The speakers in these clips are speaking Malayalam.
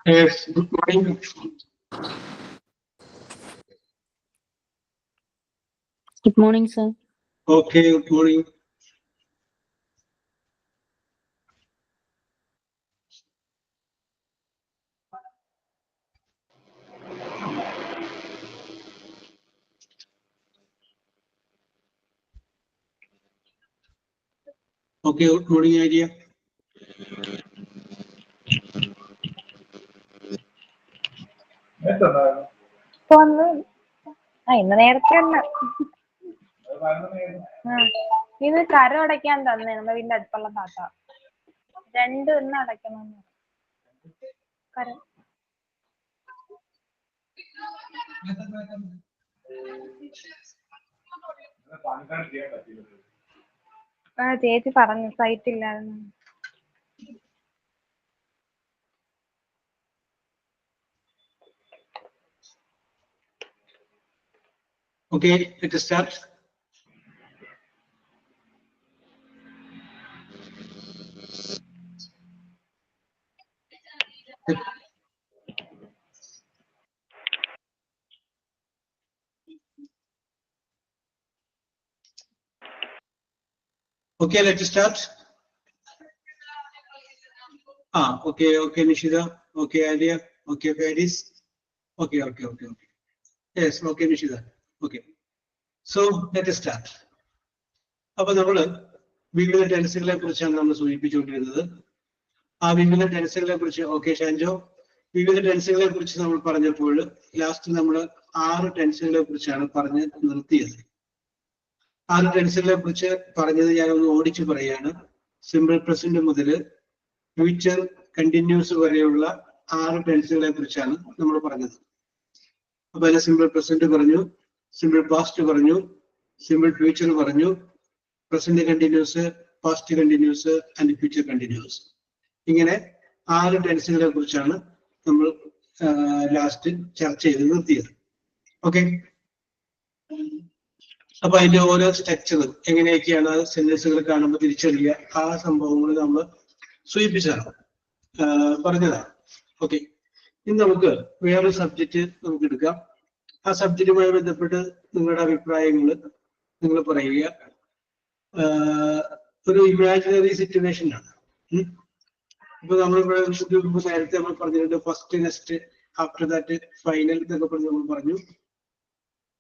Yes, good morning. Good morning, sir. Okay, good morning. Okay, good morning, idea. ഇന്ന് നേരത്തെ ഇത് കരം അടയ്ക്കാൻ തന്നെ നമ്മുടെ വീടിന്റെ അടുത്തുള്ള താത്ത 2 ഇന്ന് അടയ്ക്കണമെന്ന് കരം ചേച്ചി പറഞ്ഞു സൈറ്റ് ഇല്ലായിരുന്നു. Okay, let us start. Okay, let us start. Okay, Nishida. Okay, idea. Okay, Paris. Okay. Yes, okay, Nishida. Okay. So let us start. അപ്പൊ നമ്മള് വിവിധ ടെൻസുകളെ കുറിച്ചാണ് നമ്മൾ സൂചിപ്പിച്ചുകൊണ്ടിരുന്നത്. ആ വിവിധ ടെൻസുകളെ കുറിച്ച് ഓക്കെ ഷാൻജോ, വിവിധ ടെൻസുകളെ കുറിച്ച് നമ്മൾ പറഞ്ഞപ്പോൾ ലാസ്റ്റ് നമ്മൾ 6 ടെൻസുകളെ കുറിച്ചാണ് പറഞ്ഞ് നിർത്തിയത്. 6 ടെൻസുകളെ കുറിച്ച് പറഞ്ഞത് ഞാനൊന്ന് ഓടിച്ചു പറയാണ്. സിമ്പിൾ പ്രസന്റ് മുതൽ ഫ്യൂച്ചർ കണ്ടിന്യൂസ് വരെയുള്ള 6 ടെൻസുകളെ കുറിച്ചാണ് നമ്മൾ പറഞ്ഞത്. അപ്പൊ അതിൽ സിമ്പിൾ പ്രസന്റ് പറഞ്ഞു, സിമ്പിൾ പാസ്റ്റ് പറഞ്ഞു, സിമ്പിൾ ഫ്യൂച്ചർ പറഞ്ഞു, present continuous, past continuous and future continuous. ഇങ്ങനെ 6 ടെൻസുകളെ കുറിച്ചാണ് നമ്മൾ ലാസ്റ്റ് ചർച്ച ചെയ്ത് നിർത്തിയത്. ഓക്കെ, അപ്പൊ അതിന്റെ ഓരോ സ്ട്രക്ചറും എങ്ങനെയൊക്കെയാണ് സെന്റൻസുകൾ കാണുമ്പോൾ തിരിച്ചറിയുക, ആ സംഭവങ്ങൾ നമ്മൾ സൂചിപ്പിച്ചതാണ്, പറഞ്ഞതാണ്. ഓക്കെ, ഇനി നമുക്ക് വേറൊരു സബ്ജക്റ്റ് നമുക്ക് എടുക്കാം. ആ സബ്ജക്റ്റുമായി ബന്ധപ്പെട്ട് നിങ്ങളുടെ അഭിപ്രായങ്ങൾ നിങ്ങൾ പറയുക. ഒരു ഇമാജിനറി സിറ്റുവേഷൻ ആണ്. ഇപ്പൊ നമ്മളിവിടെ നേരത്തെ നമ്മൾ പറഞ്ഞിട്ടുണ്ട് first next after that final എന്നൊക്കെ പറഞ്ഞ് നമ്മൾ പറഞ്ഞു.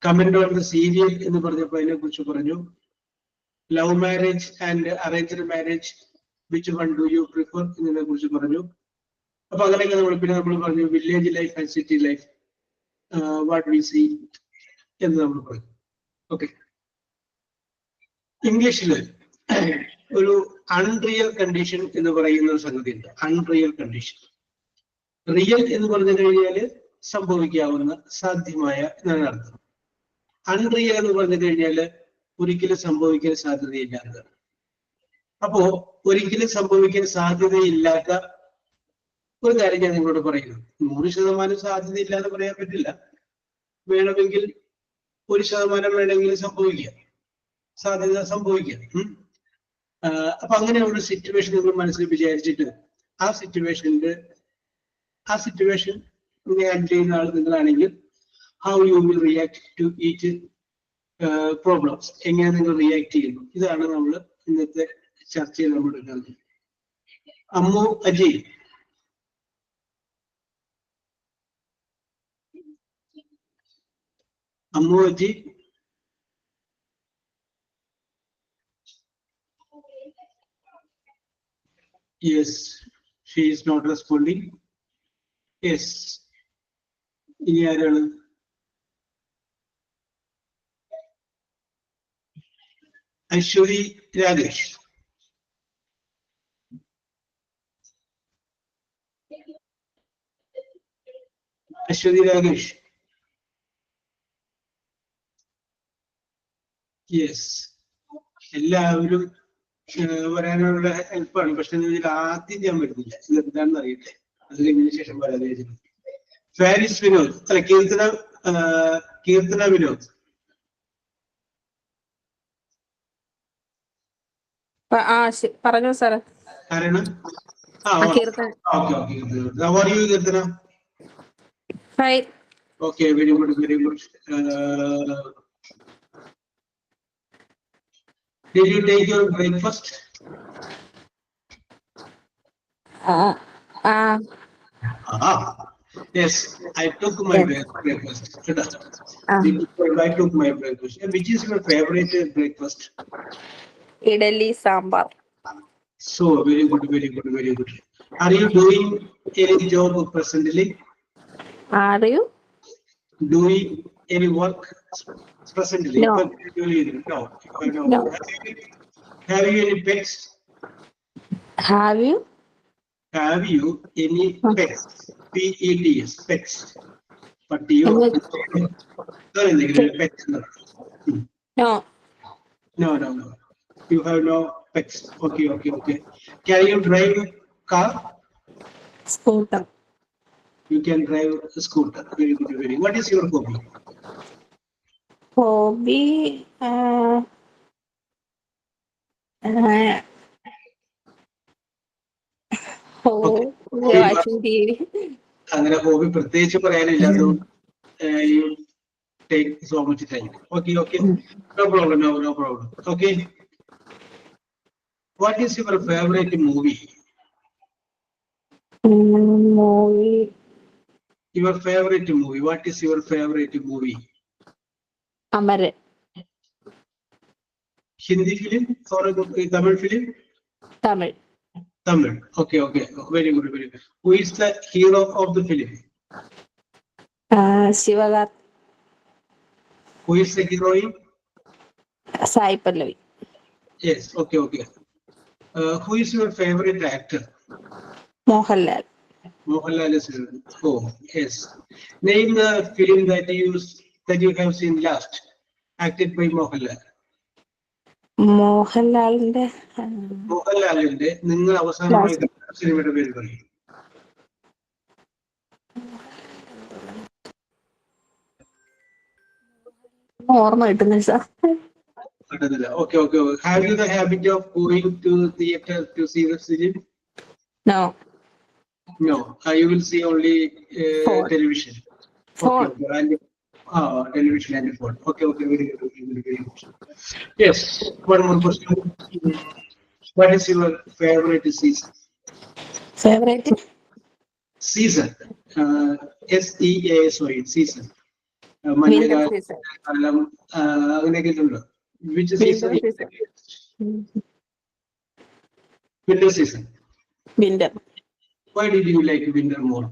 കമന്റ് ഓൺ ദ സീരിയൽ എന്ന് പറഞ്ഞപ്പോൾ അതിനെ കുറിച്ച് പറഞ്ഞു. Love marriage and arranged marriage which one do you prefer എന്നതിനെ കുറിച്ച് പറഞ്ഞു. അപ്പൊ അങ്ങനെയൊക്കെ നമ്മൾ പറഞ്ഞു village life and city life what we see എന്ന് നമ്മൾ പറഞ്ഞു. ഓക്കെ, ഇംഗ്ലീഷില് ഒരു അൺറിയൽ കണ്ടീഷൻ എന്ന് പറയുന്ന ഒരു സംഗതി ഉണ്ട്. Unreal condition. റിയൽ എന്ന് പറഞ്ഞു കഴിഞ്ഞാല് സംഭവിക്കാവുന്ന, സാധ്യമായ എന്നാണ് അർത്ഥം. അൺറിയൽ എന്ന് പറഞ്ഞു കഴിഞ്ഞാല് ഒരിക്കലും സംഭവിക്കാൻ സാധ്യതയില്ലാത്തതാണ്. അപ്പോ ഒരിക്കലും സംഭവിക്കാൻ സാധ്യതയില്ലാത്ത ഒരു കാര്യം ഞാൻ നിങ്ങളോട് പറയുന്നു. 100% സാധ്യതയില്ല എന്ന് പറയാൻ പറ്റില്ല. വേണമെങ്കിൽ 1% വേണമെങ്കിൽ സംഭവിക്കാം, സാധ്യത സംഭവിക്കാം. അപ്പൊ അങ്ങനെ ഒരു സിറ്റുവേഷൻ നിങ്ങൾ മനസ്സിൽ വിചാരിച്ചിട്ട് ആ സിറ്റുവേഷൻ ഹാൻഡിൽ ചെയ്യുന്ന ആൾ നിങ്ങളാണെങ്കിൽ how you will react to each problems, എങ്ങനെ നിങ്ങൾ റിയാക്ട് ചെയ്യുന്നു, ഇതാണ് നമ്മൾ ഇന്നത്തെ ചർച്ചയിൽ നമ്മൾ എടുക്കുന്നത്. Ammu Ajay, Ammu Ajay, yes, she is not responding. Yes, ഇനി ആരാണ്? ഐശ്വരി രാകേഷ്. അശ്വതി രാകേഷ്, യെസ്. എല്ലാവരും വരാനുള്ള ഹെൽപ്പാണ്. പക്ഷെ ഇതിൽ ആദ്യം ഞാൻ വരുന്നില്ല, ഇത് എന്താണെന്ന് അറിയട്ടെ, അത് കഴിഞ്ഞതിന് ശേഷം വരാതെ. ഫാരിസ് വിനോദ്, അല്ല കീർത്തന Kirtana Vinod. പറഞ്ഞു sir. Arena? Kirtana. Okay. How are you, Kirtana? Fine. Okay, very good. Did you take your breakfast? Yes, I took my breakfast. I took my breakfast. And which is your favorite breakfast? Idli sambar. So very good. Are you doing any job presently? Are you doing any work presently? No. No. Have you any pets? Have you any pets? P-E-T-S, pets. Pattiyo? Pets. No. No. You have no pets. Okay. Can you drive a car? Scooter. You can drive a scooter. Very good. What is your hobby? Hobby watching TV. അങ്ങനെ ഹോബി പ്രത്യേകിച്ച് പറയാനില്ലാത്തതുകൊണ്ട് you take so much time. Okay. No problem. Okay. What is your favorite movie? Movie. Your favorite movie. What is your favorite movie? Amaran. Hindi film or Tamil film? Tamil. Okay. Very good. Who is the hero of the film? Sivagar. Who is the heroine? Sai Pallavi. Yes. Okay. Who is your favorite actor? Mohanlal. Mohanlal is. Oh, yes. Name the film that you have seen last, acted by Mohanlal. മോഹൻലാലിന്റെ നിങ്ങൾ അവസാനമായി സിനിമയുടെ പേര് പറയും. ഓർമ്മ കിട്ടുന്നില്ല sir. Okay. Have you the habit of going to theater to see the film? No. You will see only television. Phone. Okay. Television and phone. Okay. Very good. Yes. One more question. What is your favorite season? Favorite season? SEASON season. winter season. അങ്ങനെയൊക്കെ ഉണ്ടോ? Which season? Winter season. Winter. Why did you like winter more?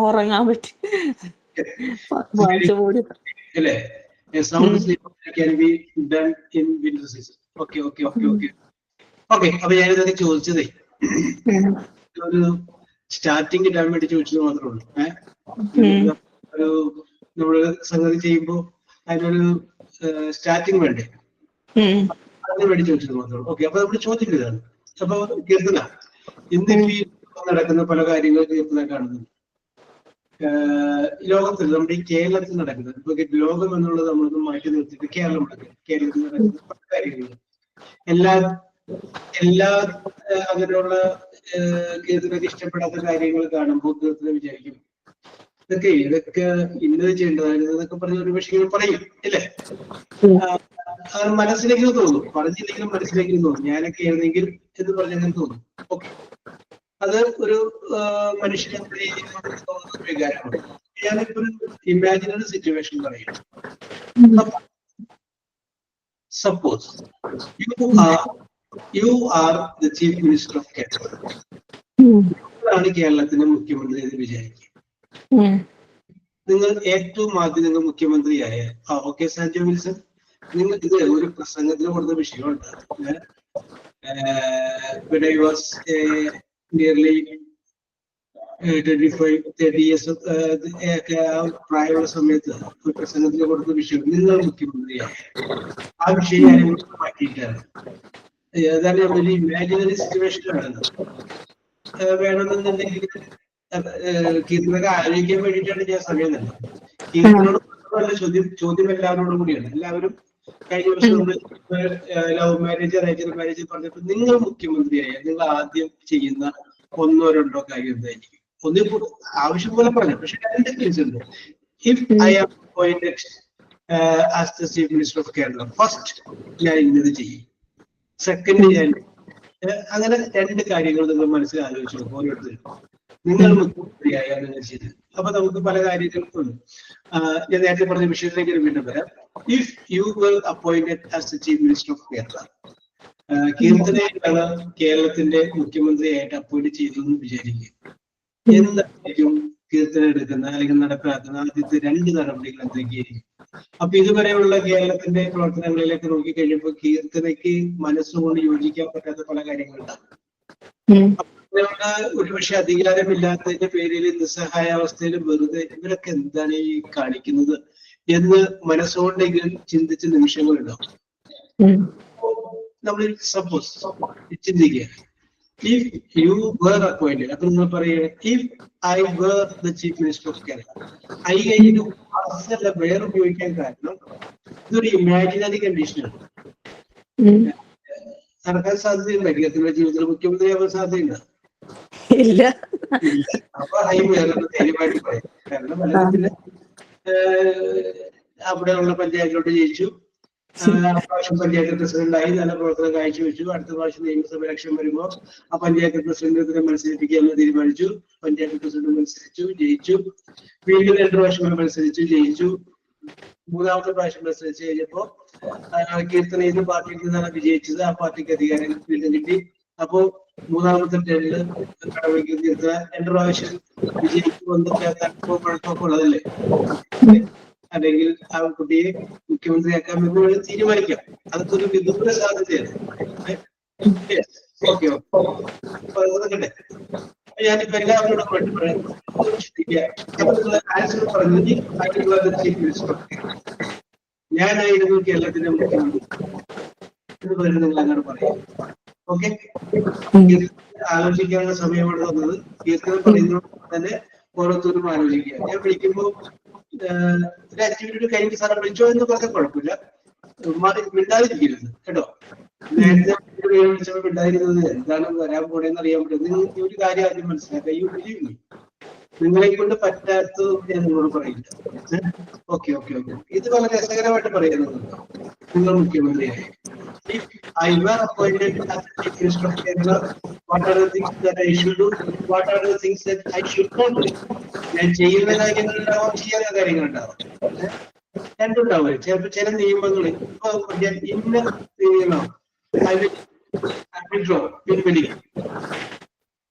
ഉറങ്ങാൻ പറ്റി. അല്ലേ? Sound sleep can be done in winter season. Okay. അപ്പൊ ഞാനിതൊക്കെ ചോദിച്ചതേ ഒരു സ്റ്റാർട്ടിങ് കിട്ടാൻ വേണ്ടി ചോദിച്ചത് മാത്രമേ ഉള്ളൂ. ഒരു നമ്മള് സംഗതി ചെയ്യുമ്പോ അതിനൊരു സ്റ്റാർട്ടിങ് വേണ്ടേ, അതിന് വേണ്ടി ചോദിച്ചത് മാത്രമേ ഉള്ളൂ. ഓക്കെ. അപ്പൊ നമ്മുടെ ചോദ്യം ഇതാണ്. അപ്പൊ കീർത്തന, ഇന്നിപ്പോ നടക്കുന്ന പല കാര്യങ്ങൾ കീർത്തന കാണുന്നു. ലോകത്തിൽ, നമ്മുടെ ഈ കേരളത്തിൽ നടക്കുന്നത്, ഇപ്പൊ ലോകം എന്നുള്ളത് നമ്മളൊന്ന് മാറ്റി നിർത്തിയിട്ട് കേരളത്തിൽ നടക്കുന്ന പല കാര്യങ്ങളും എല്ലാ അങ്ങനെയുള്ള കീർത്തനക്ക് ഇഷ്ടപ്പെടാത്ത കാര്യങ്ങൾ കാണുമ്പോൾ കീർത്തന വിചാരിക്കും ഇതൊക്കെ ഇന്നത് ചെയ്യേണ്ടതായിരുന്നു എന്നൊക്കെ പറഞ്ഞ ഒരു പക്ഷേ പറയും ഇല്ലേ? മനസ്സിലേക്ക് തോന്നും, പറഞ്ഞില്ലെങ്കിലും മനസ്സിലേക്ക് തോന്നും. ഞാനൊക്കെ ആയിരുന്നെങ്കിൽ എന്ന് പറഞ്ഞങ്ങനെ തോന്നും. ഓക്കെ, അത് ഒരു മനുഷ്യനെ തോന്നുന്ന ഒരു വികാരമാണ്. ഞാനിപ്പോ ഒരു ഇമാജിനറി സിറ്റുവേഷൻ പറയും. Suppose you are the chief minister of Kerala. നിങ്ങളാണ് കേരളത്തിന്റെ മുഖ്യമന്ത്രി എന്ന് വിചാരിക്കുക. നിങ്ങൾ ഏറ്റവും ആദ്യം നിങ്ങൾ മുഖ്യമന്ത്രിയായ ഓക്കെ സാൻജോ വിൽസൺ, നിങ്ങൾ ഇത് ഒരു പ്രസംഗത്തിന് കൊടുത്ത വിഷയമുണ്ട്. when I was nearly 25-30 years പ്രായമുള്ള സമയത്ത് ഒരു പ്രസംഗത്തിന് കൊടുത്ത വിഷയം നിങ്ങൾ മുഖ്യമന്ത്രിയായ ആ വിഷയം ഞാൻ മാറ്റിയിട്ടാണ്. അതാണ് ഒരു ഇമാജിനറി സിറ്റുവേഷൻ. വേണമെന്നുണ്ടെങ്കിൽ കീർത്തനൊക്കെ ആലോചിക്കാൻ വേണ്ടിയിട്ടാണ് ഞാൻ സമയം തന്നെ. കീർത്തനോട് മാത്രമല്ല ചോദ്യം എല്ലാവരോടും കൂടിയാണ്. എല്ലാവരും കഴിഞ്ഞ വർഷം നമ്മൾ ലവ് മാരേജ് അറേഞ്ച് മാരേജ് പറഞ്ഞപ്പോൾ നിങ്ങൾ മുഖ്യമന്ത്രിയായ നിങ്ങൾ ആദ്യം ചെയ്യുന്ന 1 or 2 കാര്യം എന്തായിരിക്കും? ആവശ്യം പോലെ പറഞ്ഞു. പക്ഷെ 2 കേസ് ഉണ്ട്. If I am appointed as the chief minister of Kerala, first ഞാൻ ഇന്നത് ചെയ്യും, സെക്കൻഡ് ഞാൻ അങ്ങനെ 2 കാര്യങ്ങൾ നിങ്ങൾ മനസ്സിൽ ആലോചിച്ചു നോക്കും ഓരോരുത്തരും. നിങ്ങൾ മുഖ്യമന്ത്രിയായ നിങ്ങൾ ചെയ്തത്. അപ്പൊ നമുക്ക് പല കാര്യങ്ങൾക്കും ഞാൻ നേരത്തെ പറഞ്ഞ വിഷയത്തിലേക്ക് വീണ്ടും വരാം. If you were appointed as the chief minister of Kerala, കീർത്തനയാണ് കേരളത്തിന്റെ മുഖ്യമന്ത്രിയായിട്ട് അപ്പോയിന്റ് ചെയ്തതെന്ന് വിചാരിക്കുക. എന്തായിരിക്കും കീർത്തന എടുക്കുന്ന അല്ലെങ്കിൽ നടപ്പിലാക്കുന്ന ആദ്യത്തെ 2 നടപടികൾ എന്തൊക്കെയായിരിക്കും? അപ്പൊ ഇതുവരെയുള്ള കേരളത്തിന്റെ പ്രവർത്തനങ്ങളിലേക്ക് നോക്കി കഴിയുമ്പോൾ കീർത്തനയ്ക്ക് മനസ്സുകൊണ്ട് യോജിക്കാൻ പറ്റാത്ത പല കാര്യങ്ങളുണ്ടാകും. ഒരുപക്ഷെ അധികാരമില്ലാത്തതിന്റെ പേരിൽ നിസ്സഹായാവസ്ഥയിൽ വെറുതെ ഇവരൊക്കെ എന്താണ് ഈ കാണിക്കുന്നത് എന്ന് മനസ്സുകൊണ്ടെങ്കിലും ചിന്തിച്ച നിമിഷങ്ങളുണ്ടാവും. നമ്മൾ സപ്പോസ് ചിന്തിക്കുക, if you were appointed, അപ്പൊ നിങ്ങൾ പറയുക if I were the chief minister of Kerala, I കഴിഞ്ഞു അല്ല വേറെ ഉപയോഗിക്കാൻ കാരണം ഇതൊരു ഇമാജിനറി കണ്ടീഷനാണ്. നടക്കാൻ സാധ്യതയുണ്ട്. കേരളത്തിന്റെ ജീവിതത്തിൽ മുഖ്യമന്ത്രിയാവാൻ സാധ്യതയുണ്ട് ഇല്ല. അപ്പൊ ഐ വേറെ ധൈര്യമായിട്ട് പറയും. കാരണം മലയാളത്തില് അവിടെയുള്ള പഞ്ചായത്തിലോട്ട് ജയിച്ചു, പ്രാവശ്യം പഞ്ചായത്ത് പ്രസിഡന്റായി നല്ല പ്രവർത്തനം കാഴ്ചവെച്ചു. അടുത്ത പ്രാവശ്യം നിയമസഭ ഇലക്ഷൻ വരുമ്പോൾ ആ പഞ്ചായത്ത് പ്രസിഡന്റിനെ മത്സരിപ്പിക്കാമെന്ന് തീരുമാനിച്ചു. പഞ്ചായത്ത് പ്രസിഡന്റ് മത്സരിച്ചു, ജയിച്ചു. വീണ്ടും 2 പ്രാവശ്യം മത്സരിച്ചു, ജയിച്ചു. 3ാമത്തെ പ്രാവശ്യം മത്സരിച്ച് കഴിഞ്ഞപ്പോ കീർത്തന ഏത് പാർട്ടിയിൽ നിന്നാണ് വിജയിച്ചത് ആ പാർട്ടിക്ക് അധികാരം വീണ്ടും കിട്ടി. അപ്പോ 3ാമത്തെ ടേമില് കടമയ്ക്ക് കീർത്തന 2 പ്രാവശ്യം വിജയിക്കുമെന്നൊക്കെ അനുഭവപ്പെടുത്തൊക്കെ ഉള്ളതല്ലേ. അല്ലെങ്കിൽ ആ കുട്ടിയെ മുഖ്യമന്ത്രിയാക്കാം എന്ന് വേണമെങ്കിൽ തീരുമാനിക്കാം. അതൊക്കെ ഒരു വിദൂര സാധ്യതയാണ്. Okay okay. ഞാനിപ്പോ എല്ലാവരോടും വേണ്ടി പറയാം, ആൻസർ പറഞ്ഞത് ചീഫ് മിനിസ്റ്റർ ഞാനായിരുന്നു കേരളത്തിന്റെ മുഖ്യമന്ത്രി എന്ന് പറയുന്നത് നിങ്ങൾ അങ്ങനെ പറയാം. ഓക്കെ, ആലോചിക്കാനുള്ള സമയമാണ് തന്നത്. കീർത്തനം പറയുന്നതോടൊപ്പം തന്നെ ഓരോരുത്തരും ആലോചിക്കുക. ഞാൻ വിളിക്കുമ്പോൾ ഒരു ആക്ടിവിറ്റി കഴിഞ്ഞ സാറെ വിളിച്ചോ എന്ന് പറഞ്ഞാൽ കുഴപ്പമില്ല, മിണ്ടാതിരിക്കരുത് കേട്ടോ. നേരത്തെ വിളിച്ചപ്പോൾ മിണ്ടാതിരുന്നത് എന്താണ് വരാൻ പോണെന്ന് അറിയാൻ പറ്റും. നിങ്ങൾക്ക് ഒരു കാര്യം ആദ്യം മനസ്സിലാക്കുക, നിങ്ങളെ കൊണ്ട് പറ്റാത്തത് ഞാൻ നിങ്ങളോട് പറയില്ല. Okay okay okay. ഇത് വളരെ രസകരമായിട്ട് പറയുന്നത്, നിങ്ങൾ മുഖ്യമന്ത്രിയായി if I were appointed as the chief minister of Kerala, what are the things that I should do? What are the things that I should not do? ഞാൻ ചെയ്യുന്ന കാര്യങ്ങളുണ്ടാവാം, ചെയ്യാത്ത കാര്യങ്ങളുണ്ടാവാം, രണ്ടുണ്ടാവും. ചിലപ്പോൾ ചില നിയമങ്ങൾ ഇപ്പൊ ഇന്ന നിയമം പിൻവലിക്കും.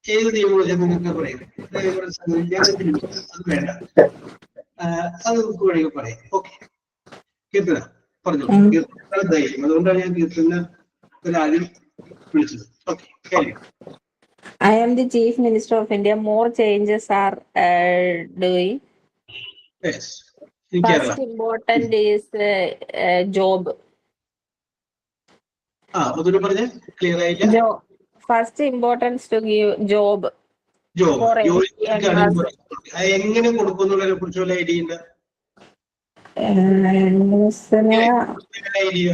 ഏത് നിയമം നിങ്ങൾക്ക് പറയാം, അത് വേണ്ട, അത് നമുക്ക് വേണമെങ്കിൽ പറയാം. ഓക്കെ, കീർത്തന പറഞ്ഞു. കീർത്തന ധൈര്യം, അതുകൊണ്ടാണ് ഞാൻ കീർത്തന ആദ്യം വിളിച്ചത്. Okay. I am the Chief Minister of India. More changes are doing. Yes. First important is job. അതൊരു പറഞ്ഞ ക്ലിയർ ആയില്ല. First importance to give job. എങ്ങനെ കൊടുക്കുന്നതിനെ കുറിച്ച് വല്ല ഐഡിയ ഉണ്ട്? ഐഡിയ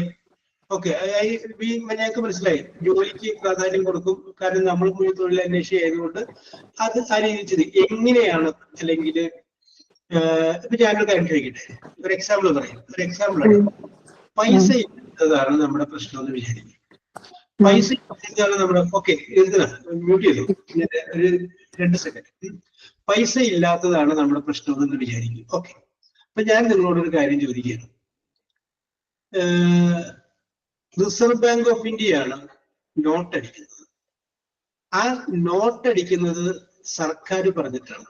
ഓക്കെ, ഞങ്ങൾക്ക് മനസ്സിലായി. ജോലിക്ക് പ്രാധാന്യം കൊടുക്കും, കാരണം നമ്മൾ തൊഴിൽ അന്വേഷണം ആയതുകൊണ്ട് അത് ആ രീതിയിൽ ചെയ്ത് എങ്ങനെയാണ്. അല്ലെങ്കിൽ ഇപ്പൊ ഞാനൊരു കാര്യം ചോദിക്കട്ടെ, ഒരു എക്സാമ്പിൾ പറയാം. ഒരു എക്സാമ്പിളാണ്, പൈസ ഇല്ലാത്തതാണ് നമ്മുടെ പ്രശ്നം എന്ന് വിചാരിക്കും. പൈസ ഇല്ലാത്തതാണ് നമ്മുടെ ഓക്കെ, മ്യൂട്ട് ചെയ്തു ഒരു 2 സെക്കൻഡ്. പൈസ ഇല്ലാത്തതാണ് നമ്മുടെ പ്രശ്നം എന്ന് വിചാരിക്കും. ഓക്കെ, അപ്പൊ ഞാൻ നിങ്ങളോടൊരു കാര്യം ചോദിക്കുകയാണ്. റിസർവ് ബാങ്ക് ഓഫ് ഇന്ത്യയാണ് നോട്ട് അടിക്കുന്നത്. ആ നോട്ട് അടിക്കുന്നത് സർക്കാർ പറഞ്ഞിട്ടാണ്.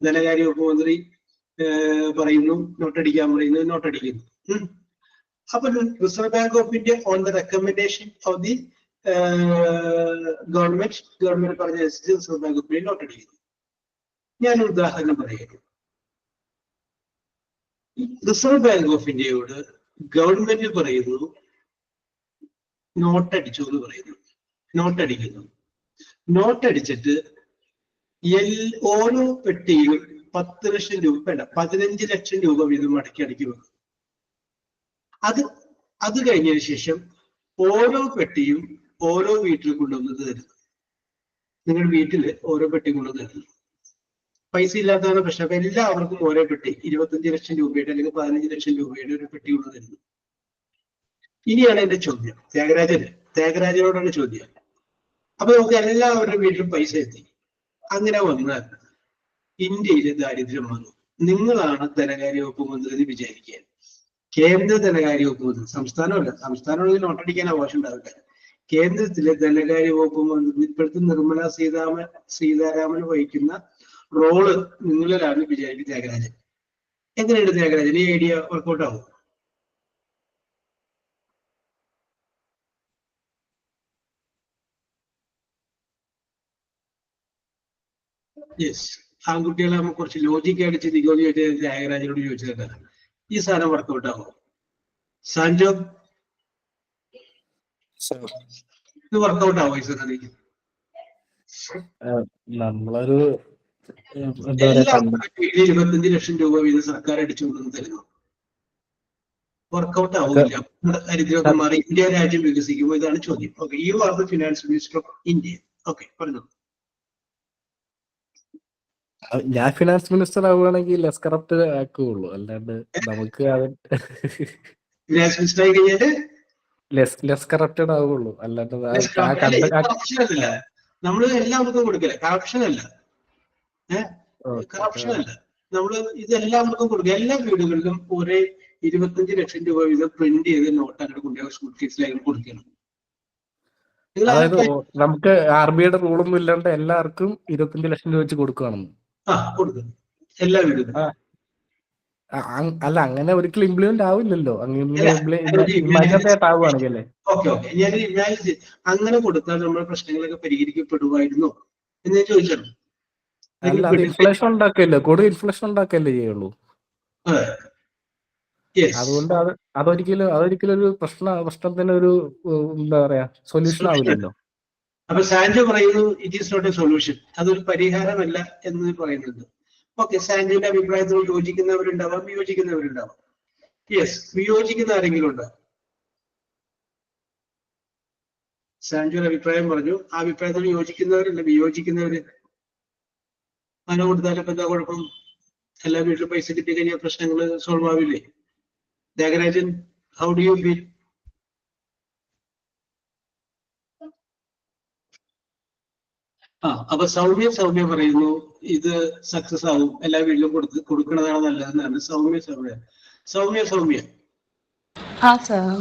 ധനകാര്യ വകുപ്പ് മന്ത്രി പറയുന്നു നോട്ടടിക്കാൻ പറയുന്നു, നോട്ടടിക്കുന്നു. അപ്പൊ reserve bank of India on the recommendation of the government പറഞ്ഞ റിസർവ് ബാങ്ക് ഓഫ് ഇന്ത്യ നോട്ടടിക്കുന്നു. ഞാനൊരു ഉദാഹരണം പറയുന്നു. റിസർവ് ബാങ്ക് ഓഫ് ഇന്ത്യയോട് ഗവൺമെന്റ് പറയുന്നു നോട്ടടിച്ചു എന്ന് പറയുന്നു, നോട്ടടിക്കുന്നു. നോട്ടടിച്ചിട്ട് ഓരോ പെട്ടിയിലും 10 ലക്ഷം രൂപ വേണ്ട 15 ലക്ഷം രൂപ വീതം അടക്കി വെക്കും. അത് കഴിഞ്ഞതിന് ശേഷം ഓരോ പെട്ടിയും ഓരോ വീട്ടിൽ കൊണ്ടുവന്ന് തരുന്നു. നിങ്ങളുടെ വീട്ടില് ഓരോ പെട്ടി കൊണ്ടുവന്ന് തരുന്നു. പൈസ ഇല്ലാത്തതാണ് പ്രശ്നം. അപ്പൊ എല്ലാവർക്കും ഓരോ പെട്ടി 25 ലക്ഷം രൂപയുടെ അല്ലെങ്കിൽ 15 ലക്ഷം രൂപയുടെ ഒരു പെട്ടി കൊണ്ടു തരുന്നു. ഇനിയാണ് എന്റെ ചോദ്യം, ത്യാഗരാജനോടാണ് ചോദ്യം. അപ്പൊ നമുക്ക് എല്ലാവരുടെ വീട്ടിലും പൈസ എത്തി. അങ്ങനെ വന്നാൽ ഇന്ത്യയിലെ ദാരിദ്ര്യം വന്നു. നിങ്ങളാണ് ധനകാര്യ വകുപ്പ് മന്ത്രി എന്ന് വിചാരിക്കുക. കേന്ദ്ര ധനകാര്യ വകുപ്പ് മന്ത്രി, സംസ്ഥാനമാണെങ്കിൽ നോട്ടടിക്കാൻ അവകാശം ഉണ്ടാവില്ല. കേന്ദ്രത്തിലെ ധനകാര്യ വകുപ്പ് മന്ത്രി ഇപ്പോഴത്തെ നിർമ്മല സീതാരാമൻ വഹിക്കുന്ന റോള് നിങ്ങളിലാണ് വിചാരിക്കും ത്യാഗരാജൻ. എങ്ങനെയുണ്ട് ത്യാഗരാജൻ? ഈ ഐഡിയ വർക്കൗട്ട് ആവും? യെസ്, ആൺകുട്ടികളെ നമ്മൾ കുറച്ച് ലോജിക്കായിട്ട് ചിന്തിക്കുമെന്ന് ചോദിച്ചാൽ ത്യാഗരാജനോട് ചോദിച്ചതാണ്. ഈ സാധനം വർക്കൗട്ട് ആവും? സാൻജോ, ഇത് വർക്കൗട്ട് ആവോ? ഈ സാധനം നമ്മളൊരു 25 ലക്ഷം രൂപ വീതം സർക്കാർ അടിച്ചുകൊണ്ടു തരുന്നു. വർക്കൗട്ട് ആവില്ല. ദരിദ്രമൊക്കെ മാറി ഇന്ത്യ രാജ്യം വികസിക്കുമ്പോൾ ഇതാണ് ചോദ്യം. Okay, you are the finance minister of India. Okay, പറഞ്ഞു. ഞാൻ ഫിനാൻസ് മിനിസ്റ്റർ ആവുകയാണെങ്കിൽ ലെസ് കറപ്റ്റ് ആക്കുകയുള്ളൂ, അല്ലാണ്ട് നമുക്ക് ഫിനാൻസ് മിനിസ്റ്റർ ആയി കഴിഞ്ഞാല് ലെസ് കറപ്റ്റഡ് ആവുകയുള്ളൂ, അല്ലാണ്ട് നമ്മള് എല്ലാവർക്കും കൊടുക്കില്ല. കറപ്ഷൻ അല്ല, കറപ്ഷൻ അല്ല. നമ്മള് ഇതെല്ലാവർക്കും കൊടുക്കുക. എല്ലാ വീടുകളിലും ഒരേ 25 ലക്ഷം രൂപ വീതം പ്രിന്റ് ചെയ്ത് നോട്ട് അങ്ങോട്ട് കൊണ്ടുപോയി സ്കൂൾ ഫീസിലായാലും കൊടുക്കണം. അതായത് നമുക്ക് RBIയുടെ റൂളൊന്നും ഇല്ലാണ്ട് എല്ലാവർക്കും 25 ലക്ഷം രൂപ വെച്ച് കൊടുക്കുകയാണെന്ന്. കൊടുക്കും എല്ലാ വീടും. അല്ല, അങ്ങനെ ഒരിക്കലും ഇംപ്ലിമെന്റ് ആവില്ലല്ലോ. ആവുകയാണെങ്കിൽ ഓക്കെ, ഞാൻ അങ്ങനെ കൊടുത്താൽ നമ്മുടെ പ്രശ്നങ്ങളൊക്കെ പരിഹരിക്കപ്പെടുമായിരുന്നോ എന്ന് ഞാൻ ചോദിച്ചാണ്. അല്ല, അത് ഇൻഫ്ലേഷൻ ഉണ്ടാക്കല്ലേ, കൂടുതൽ ഇൻഫ്ലേഷൻ ഉണ്ടാക്കല്ലേ ചെയ്യുള്ളൂ. അതുകൊണ്ട് അതൊരിക്കലും ഒരു പ്രശ്നത്തിന് ഒരു എന്താ പറയാ സൊല്യൂഷൻ ആവില്ലല്ലോ. അപ്പൊ സാൻജോ പറയുന്നു it is not a solution, അതൊരു പരിഹാരമല്ല എന്ന് പറയുന്നുണ്ട്. ഓക്കെ, സാൻജോയുടെ അഭിപ്രായത്തോട് യോജിക്കുന്നവരുണ്ടാവാം, വിയോജിക്കുന്നവരുണ്ടാവാം. യെസ്, വിയോജിക്കുന്ന ആരെങ്കിലും ഉണ്ടോ? സാൻജോയുടെ അഭിപ്രായം പറഞ്ഞു. ആ അഭിപ്രായത്തോട് യോജിക്കുന്നവരല്ല, വിയോജിക്കുന്നവര്. അങ്ങനെ കൊടുത്താലൊക്കെ എന്താ കുഴപ്പം? എല്ലാ വീട്ടിലും പൈസ കിട്ടിക്കഴിഞ്ഞാൽ പ്രശ്നങ്ങൾ സോൾവ് ആവില്ലേ? Thyagarajan, how do you feel? അപ്പൊ സൗമ്യ പറയുന്നു ഇത് സക്സസ് ആവും, എല്ലാ വീട്ടിലും കൊടുക്കുന്നതാണ് നല്ലതെന്നാണ് Soumya.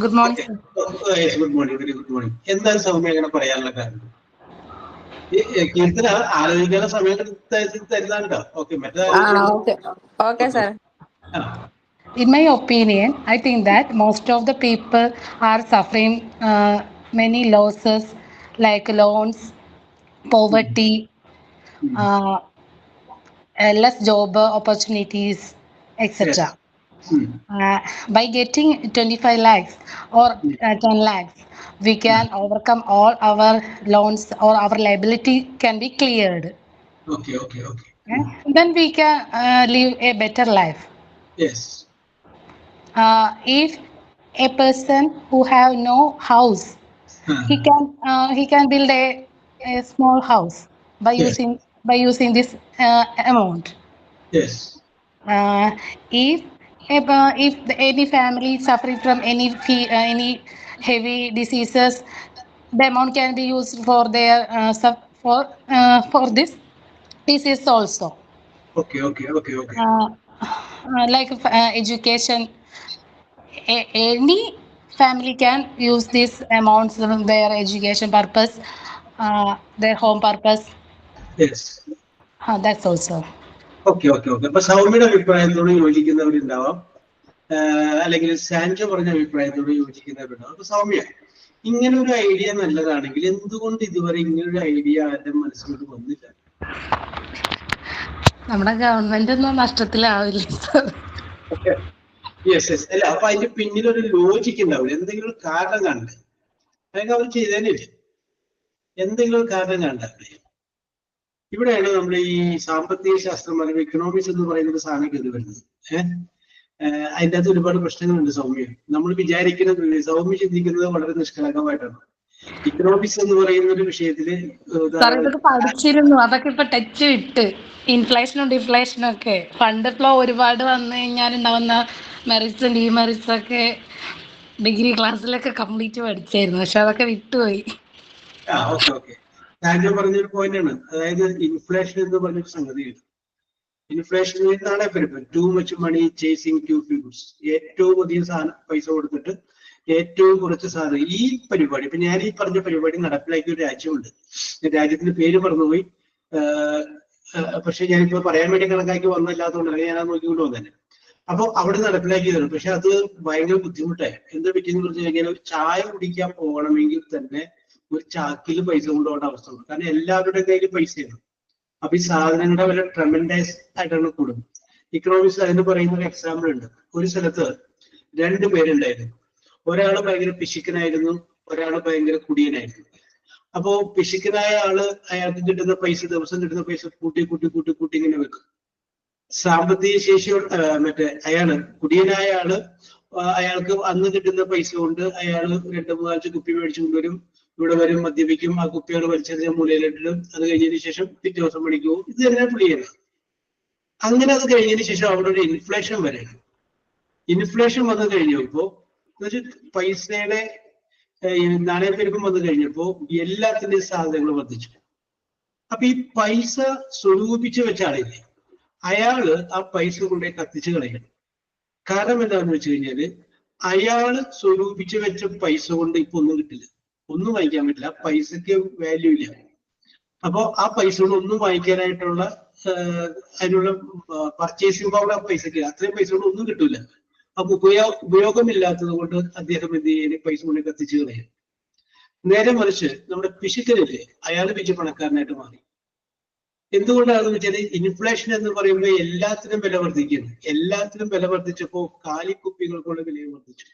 Good morning. Good morning, very good morning. എന്താണ് സൗമ്യ അങ്ങനെ പറയാനുള്ള കാരണം? കീർത്തന ആലോചിക്കാനുള്ള സമയം തരുന്നുണ്ടോ? Okay, In my opinion, I think that most of the people are suffering many losses like loans, poverty, less job opportunities, etc. By getting 25 lakhs or 10 lakhs, we can overcome all our loans or our liability can be cleared. Okay. Then we can live a better life. Yes. If a person who have no house, he can build a small house by using this amount. Yes. If any family suffering from any heavy diseases, the amount can be used for their for this disease also. Okay. Like education, any family can use these amounts for their education purpose, their home purpose. Yes. That's also. Okay. അപ്പൊ സൗമ്യയുടെ അഭിപ്രായത്തോട് യോജിക്കുന്നവരുണ്ടാവാം, അല്ലെങ്കിൽ സാൻജോ പറഞ്ഞ അഭിപ്രായത്തോട് യോജിക്കുന്നവരുണ്ടാവും. അപ്പൊ സൗമ്യ, ഇങ്ങനെ ഒരു ഐഡിയ നല്ലതാണെങ്കിൽ എന്തുകൊണ്ട് ഇതുവരെ ഇങ്ങനൊരു ഐഡിയ ആരുടെ മനസ്സിലോട്ട് വന്നില്ല? നമ്മുടെ ഗവൺമെന്റ് ഒന്നും നഷ്ടത്തിലാവില്ല. യെസ്. അല്ല, അപ്പൊ അതിന്റെ പിന്നിലൊരു ലോജിക്ക് ഉണ്ടാവില്ല, എന്തെങ്കിലും ഒരു കാരണം കാണണ്ടേ? അതൊക്കെ അവർ ചെയ്തേനില്ല, എന്തെങ്കിലും ഒരു കാരണം കാണണ്ടേ? ഇവിടെയാണ് നമ്മൾ ഈ സാമ്പത്തിക ശാസ്ത്രം അല്ലെങ്കിൽ എക്കണോമിക്സ് എന്ന് പറയുന്ന ഒരു സാധനം കയറി വരുന്നത്. അതിൻ്റെ അകത്ത് ഒരുപാട് പ്രശ്നങ്ങളുണ്ട് സൗമ്യ. നമ്മൾ വിചാരിക്കുന്നത്, സൗമ്യ ചിന്തിക്കുന്നത് വളരെ നിഷ്കളങ്കമായിട്ടാണ്. ഇക്കണോമിക്സ് എന്ന് പറയുന്ന ഒരു വിഷയത്തില് പഠിച്ചിരുന്നു, അതൊക്കെ ഇപ്പൊ ടച്ച് വിട്ട്. ഇൻഫ്ലേഷനും ഡിഫ്ലേഷനും ഒക്കെ ഫണ്ട് ഫ്ലോ ഒരുപാട് വന്നു കഴിഞ്ഞാൽ ഉണ്ടാവുന്ന മെറിറ്റ്സും ഡിമെറിറ്റ്സ് ഒക്കെ ഡിഗ്രി ക്ലാസ്സിലൊക്കെ കംപ്ലീറ്റ് പഠിച്ചായിരുന്നു, പക്ഷെ അതൊക്കെ വിട്ടുപോയി. ഓക്കെ ഓക്കെ, ഞാൻ പറഞ്ഞൊരു പോയിന്റ് ആണ്. അതായത് ഇൻഫ്ലേഷൻ എന്ന് പറഞ്ഞൊരു സംഗതിയുണ്ട്. ഇൻഫ്ലേഷൻ നാളെ വരുമ്പോൾ too much money chasing to peoples. ഏറ്റവും അധികം സാധനം പൈസ കൊടുത്തിട്ട് ഏറ്റവും കുറച്ച് സാധനം. ഈ പരിപാടി, ഇപ്പൊ ഞാൻ ഈ പറഞ്ഞ പരിപാടി നടപ്പിലാക്കിയ ഒരു രാജ്യമുണ്ട്. രാജ്യത്തിന്റെ പേര് മറന്നുപോയി, പക്ഷെ ഞാനിപ്പോ പറയാൻ വേണ്ടി കണക്കാക്കി വന്നില്ലാത്തതുകൊണ്ടാണ് ഞാൻ അത് നോക്കിക്കൊണ്ട് വന്നത്. അപ്പൊ അവിടെ നടപ്പിലാക്കിയതാണ്. പക്ഷെ അത് ഭയങ്കര ബുദ്ധിമുട്ടായി. എന്താ പറ്റിയെന്ന് പറഞ്ഞു കഴിഞ്ഞാൽ ഒരു ചായ കുടിക്കാൻ പോകണമെങ്കിൽ തന്നെ ഒരു ചാക്കിൽ പൈസ കൊണ്ടുപോകേണ്ട അവസ്ഥ ഉണ്ട്. കാരണം എല്ലാവരുടെ കയ്യിൽ പൈസയാണ്. അപ്പൊ ഈ സാധനങ്ങളുടെ വില ട്രെമൻഡസ് ആയിട്ടാണ് കൂടുന്നത്. ഇക്കണോമിക്സ് അതിന് പറയുന്ന ഒരു എക്സാമ്പിൾ ഉണ്ട്. ഒരു സ്ഥലത്ത് 2 പേരുണ്ടായിരുന്നു. ഒരാൾ ഭയങ്കര പിശുക്കനായിരുന്നു, ഒരാൾ ഭയങ്കര കുടിയനായിരുന്നു. അപ്പോ പിശുക്കനായ ആള് അയാൾക്ക് കിട്ടുന്ന പൈസ, ദിവസം കിട്ടുന്ന പൈസ കൂട്ടി കൂട്ടി കൂട്ടി കൂട്ടി ഇങ്ങനെ വെക്കും. സാമ്പത്തിക ശേഷിയോട് കുടിയനായ ആള് അയാൾക്ക് അന്ന് കിട്ടുന്ന പൈസ കൊണ്ട് അയാൾ 2-3 കുപ്പി മേടിച്ചു കൊണ്ടുവരും. ഇവിടെ വരും, മദ്യപിക്കും, ആ കുപ്പികൾ വലിച്ചെറിഞ്ഞ മൂലയിലിട്ടും. അത് കഴിഞ്ഞതിന് ശേഷം പിറ്റേ ദിവസം പണിക്ക് പോകും. ഇത് തന്നെ പുള്ളിയാണ്. അങ്ങനെ അത് കഴിഞ്ഞതിന് ശേഷം അവിടെ ഒരു ഇൻഫ്ലേഷൻ വരെയാണ്. ഇൻഫ്ലേഷൻ വന്നു കഴിഞ്ഞപ്പോ പൈസയുടെ നാണയപ്പെരുപ്പം വന്നു കഴിഞ്ഞപ്പോ എല്ലാത്തിന്റെയും സാധ്യതകൾ വർദ്ധിച്ചു. അപ്പൊ ഈ പൈസ സ്വരൂപിച്ച് വെച്ച ആളില്ലേ, അയാള് ആ പൈസ കൊണ്ടേ കത്തിച്ചു കളയണം. കാരണം എന്താണെന്ന് വെച്ച് കഴിഞ്ഞാല് അയാള് സ്വരൂപിച്ച് വെച്ച പൈസ കൊണ്ട് ഇപ്പൊ ഒന്നും കിട്ടില്ല, ഒന്നും വാങ്ങിക്കാൻ പറ്റില്ല. പൈസക്ക് വാല്യൂ ഇല്ല. അപ്പൊ ആ പൈസ കൊണ്ട് ഒന്നും വാങ്ങിക്കാനായിട്ടുള്ള അതിനുള്ള പർച്ചേസിംഗ് പവർ ആ പൈസക്ക്, അത്രയും പൈസ കൊണ്ട് ഒന്നും കിട്ടൂല. അപ്പൊ ഉപയോഗമില്ലാത്തത് കൊണ്ട് അദ്ദേഹം എന്ത് ചെയ്യാൻ പൈസ കൊണ്ട് കത്തിച്ചു കളയും. നേരെ മറിച്ച് നമ്മുടെ പിശുക്കനില്ലേ, അയാൾ വലിയ പണക്കാരനായിട്ട് മാറി. എന്തുകൊണ്ടാണെന്ന് വെച്ചാൽ ഇൻഫ്ലേഷൻ എന്ന് പറയുമ്പോൾ എല്ലാത്തിനും വില വർദ്ധിക്കുന്നു. എല്ലാത്തിനും വില വർദ്ധിച്ചപ്പോ കാലിക്കുപ്പികൾക്കുള്ള വിലയും വർദ്ധിച്ചു.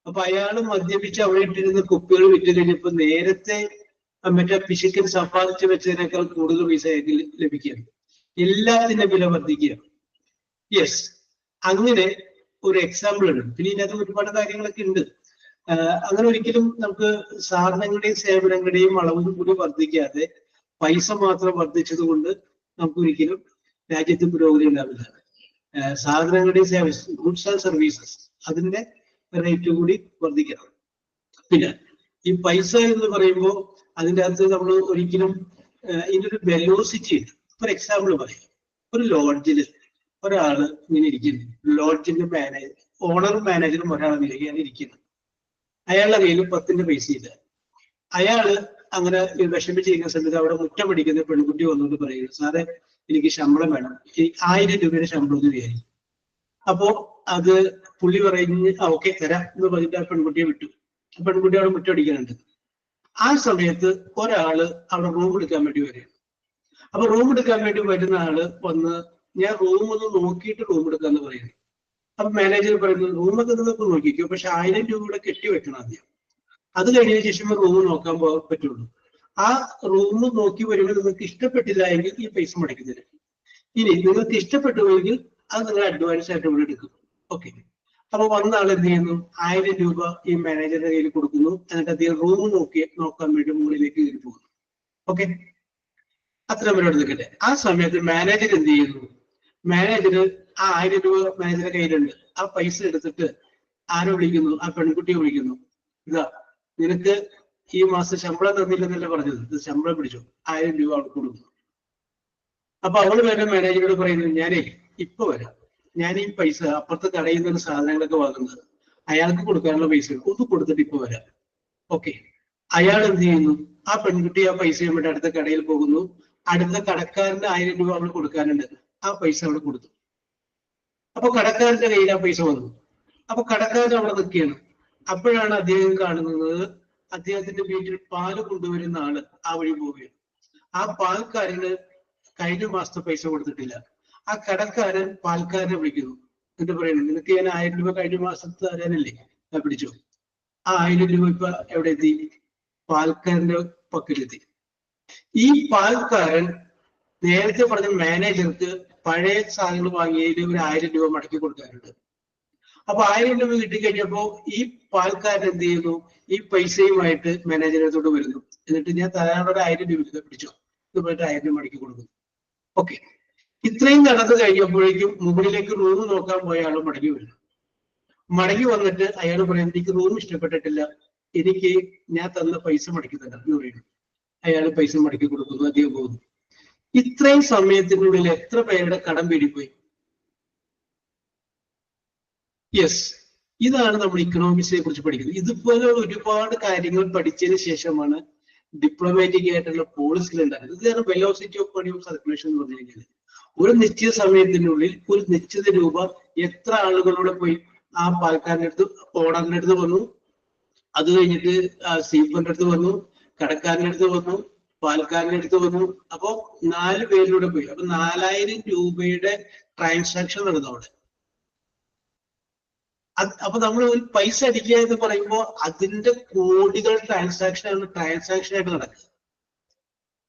അപ്പൊ അയാൾ മദ്യപിച്ച് അവിടെ ഇട്ടിരുന്ന കുപ്പികൾ വിറ്റ് കഴിഞ്ഞപ്പോ നേരത്തെ മറ്റേ പിശുക്കൻ സമ്പാദിച്ചു വെച്ചതിനേക്കാൾ കൂടുതൽ പൈസ ലഭിക്കുകയാണ്. എല്ലാത്തിന്റെ വില വർദ്ധിക്കുകയാണ്. യെസ്, അങ്ങനെ ഒരു എക്സാമ്പിൾ ഉണ്ട്. പിന്നെ ഇതിനകത്ത് ഒരുപാട് കാര്യങ്ങളൊക്കെ ഉണ്ട്. അങ്ങനെ ഒരിക്കലും നമുക്ക് സാധനങ്ങളുടെയും സേവനങ്ങളുടെയും അളവും കൂടി വർദ്ധിക്കാതെ പൈസ മാത്രം വർദ്ധിച്ചത് കൊണ്ട് നമുക്ക് ഒരിക്കലും രാജ്യത്ത് പുരോഗതി ഉണ്ടാവില്ല. സാധനങ്ങളുടെയും സർവീസ്, ഗുഡ്സ് ആൻഡ് സർവീസസ്, അതിന്റെ റേറ്റ് കൂടി വർദ്ധിക്കണം. പിന്നെ ഈ പൈസ എന്ന് പറയുമ്പോൾ അതിൻ്റെ അകത്ത് നമ്മൾ ഒരിക്കലും ഇതിന്റെ ഒരു വെലോസിറ്റി ഉണ്ട്. ഫോർ എക്സാമ്പിൾ പറയാം, ഒരു ലോഡ്ജിൽ ഒരാള് ഇങ്ങനെ ഇരിക്കുന്നു. ലോഡ്ജിന്റെ ഓണറും മാനേജറും ഒരാളാണ് ഇരിക്കുന്നത്. അയാളുടെ കയ്യിൽ 10 പൈസ ഇല്ല. അയാള് അങ്ങനെ വിഷമിച്ചിരിക്കുന്ന സമയത്ത് അവിടെ മുറ്റം പിടിക്കുന്ന പെൺകുട്ടി വന്നുകൊണ്ട് പറയുന്നു, സാറേ എനിക്ക് ശമ്പളം വേണം, 1000 രൂപയുടെ ശമ്പളം എന്ന് വിചാരിക്കും. അപ്പോ അത് പുള്ളി പറഞ്ഞ് ഓക്കെ തരാം എന്ന് പറഞ്ഞിട്ട് ആ പെൺകുട്ടിയെ വിട്ടു. ആ പെൺകുട്ടി അവിടെ മുറ്റം അടിക്കുന്നുണ്ട്. ആ സമയത്ത് ഒരാള് അവിടെ റൂം എടുക്കാൻ വേണ്ടി വരികയാണ്. അപ്പൊ റൂം എടുക്കാൻ വേണ്ടി വരുന്ന ആള് വന്ന് ഞാൻ റൂം ഒന്ന് നോക്കിയിട്ട് റൂം എടുക്കാന്ന് പറയുന്നു. അപ്പൊ മാനേജർ പറയുന്നു റൂമൊക്കെ നിങ്ങൾക്ക് നോക്കിക്കോ, പക്ഷെ 1000 രൂപ കൂടെ കെട്ടിവെക്കണം ആദ്യം. അത് കഴിഞ്ഞതിന് ശേഷം റൂം നോക്കാൻ പോകാൻ പറ്റുള്ളൂ. ആ റൂം നോക്കി വരുമ്പോൾ നിങ്ങൾക്ക് ഇഷ്ടപ്പെട്ടില്ല എങ്കിൽ ഈ പൈസ മുടക്കുന്നില്ല. ഇനി നിങ്ങൾക്ക് ഇഷ്ടപ്പെട്ടുവെങ്കിൽ അത് നിങ്ങൾ അഡ്വാൻസ് ആയിട്ട് ഇവിടെ എടുക്കും. ഓക്കെ, അപ്പൊ വന്ന ആൾ എന്ത് ചെയ്യുന്നു, 1000 രൂപ ഈ മാനേജറുടെ കയ്യിൽ കൊടുക്കുന്നു. എന്നിട്ട് അദ്ദേഹം റൂം നോക്കാൻ വേണ്ടി മുകളിലേക്ക് കയറി പോകുന്നു. ഓക്കെ, അത്ര പരിപാടി നിൽക്കട്ടെ. ആ സമയത്ത് മാനേജർ എന്ത് ചെയ്യുന്നു, മാനേജർ ആ 1000 രൂപ മാനേജറുടെ കയ്യിലുണ്ട്. ആ പൈസ എടുത്തിട്ട് ആരെ വിളിക്കുന്നു, ആ പെൺകുട്ടിയെ വിളിക്കുന്നു. ഇതാ നിനക്ക് ഈ മാസം ശമ്പളം തന്നില്ലെന്നല്ല പറഞ്ഞത്, ഇത് ശമ്പളം പിടിച്ചു, 1000 രൂപ അവൾക്ക് കൊടുക്കുന്നു. അപ്പൊ അവള് വേറെ മാനേജറോട് പറയുന്നത്, ഞാനേ ഇപ്പൊ വരാം, ഞാൻ ഈ പൈസ അപ്പുറത്ത് കടയിൽ നിന്ന് സാധനങ്ങളൊക്കെ വാങ്ങുന്നത് അയാൾക്ക് കൊടുക്കാനുള്ള പൈസ ഒന്ന് കൊടുത്തിട്ട് ഇപ്പൊ വരാം. ഓക്കെ, അയാൾ എന്ത് ചെയ്യുന്നു, ആ പെൺകുട്ടി ആ പൈസ വേണ്ടി അടുത്ത കടയിൽ പോകുന്നു. അടുത്ത കടക്കാരന് 1000 രൂപ അവൾ കൊടുക്കാനുണ്ട്. ആ പൈസ അവിടെ കൊടുത്തു. അപ്പൊ കടക്കാരന്റെ കയ്യിൽ ആ പൈസ വന്നു. അപ്പൊ കടക്കാരൻ അവിടെ നിൽക്കുകയാണ്. അപ്പോഴാണ് അദ്ദേഹം കാണുന്നത്, അദ്ദേഹത്തിന്റെ വീട്ടിൽ പാല് കൊണ്ടുവരുന്ന ആള് ആ വഴി പോവുകയാണ്. ആ പാൽക്കാരന് കഴിഞ്ഞ മാസത്തെ പൈസ കൊടുത്തിട്ടില്ല. ആ കടക്കാരൻ പാൽക്കാരനെ വിളിക്കുന്നു. എന്നിട്ട് പറയുന്നു, നിനക്ക് ഞാൻ 1000 രൂപ കഴിഞ്ഞ മാസത്തെ തരാനല്ലേ, ഞാൻ പിടിച്ചു. ആ 1000 രൂപ ഇപ്പൊ എവിടെ എത്തി, പാൽക്കാരന്റെ പക്കലെത്തി. ഈ പാൽക്കാരൻ നേരത്തെ പറഞ്ഞ മാനേജർക്ക് പഴയ സാധനങ്ങൾ വാങ്ങിയതിൽ ഒരു 1000 രൂപ മടക്കി കൊടുക്കാറുണ്ട്. അപ്പൊ 1000 രൂപ കിട്ടിക്കഴിഞ്ഞപ്പോ ഈ പാൽക്കാരൻ എന്ത് ചെയ്യുന്നു? ഈ പൈസയുമായിട്ട് മാനേജറിനടുത്തോട്ട് വരുന്നു. എന്നിട്ട് ഞാൻ തരാനുള്ള 1000 രൂപ പിടിച്ചോ, ഇത് പോയിട്ട് 1000 രൂപ മടക്കി കൊടുക്കുന്നു. ഓക്കെ, ഇത്രയും നടന്നു കഴിഞ്ഞപ്പോഴേക്കും മുകളിലേക്ക് റൂം നോക്കാൻ പോയ ആൾ മടങ്ങി വരുന്നു. മടങ്ങി വന്നിട്ട് അയാൾ പറയുന്നത് എനിക്ക് റൂം ഇഷ്ടപ്പെട്ടിട്ടില്ല, എനിക്ക് ഞാൻ തന്ന പൈസ മടക്കി തരാം എന്ന് പറയുന്നു. അയാൾ പൈസ മടക്കി കൊടുക്കുന്നു, അദ്ദേഹം പോകുന്നു. ഇത്രയും സമയത്തിനുള്ളിൽ എത്ര പേരുടെ കടം വീടിപ്പോയി? യെസ്, ഇതാണ് നമ്മൾ ഇക്കണോമിക്സിനെ കുറിച്ച് പഠിക്കുന്നത്. ഇതുപോലെ ഒരുപാട് കാര്യങ്ങൾ പഠിച്ചതിന് ശേഷമാണ് ഡിപ്ലോമാറ്റിക് ആയിട്ടുള്ള പോളിസികൾ ഉണ്ടാക്കുന്നത്. ഇതാണ് velocity of money of circulation എന്ന് പറഞ്ഞു കഴിഞ്ഞാൽ ഒരു നിശ്ചിത സമയത്തിനുള്ളിൽ ഒരു നിശ്ചിത രൂപ എത്ര ആളുകളോട് പോയി. ആ പാൽക്കാരൻ്റെ അടുത്ത്, ഓണറിന്റെ അടുത്ത് വന്നു, അത് കഴിഞ്ഞിട്ട് സീപ്പറിന്റെ അടുത്ത് വന്നു, കടക്കാരന്റെ അടുത്ത് വന്നു, പാൽക്കാരന്റെ അടുത്ത് വന്നു. അപ്പൊ 4 പേരിലൂടെ പോയി. അപ്പൊ 4000 രൂപയുടെ ട്രാൻസാക്ഷൻ നടന്നു അവിടെ. അപ്പൊ നമ്മൾ ഒരു പൈസ അടിക്കുക എന്ന് പറയുമ്പോൾ അതിന്റെ കോടികൾ ട്രാൻസാക്ഷൻ ആയിട്ട് നടക്കുക.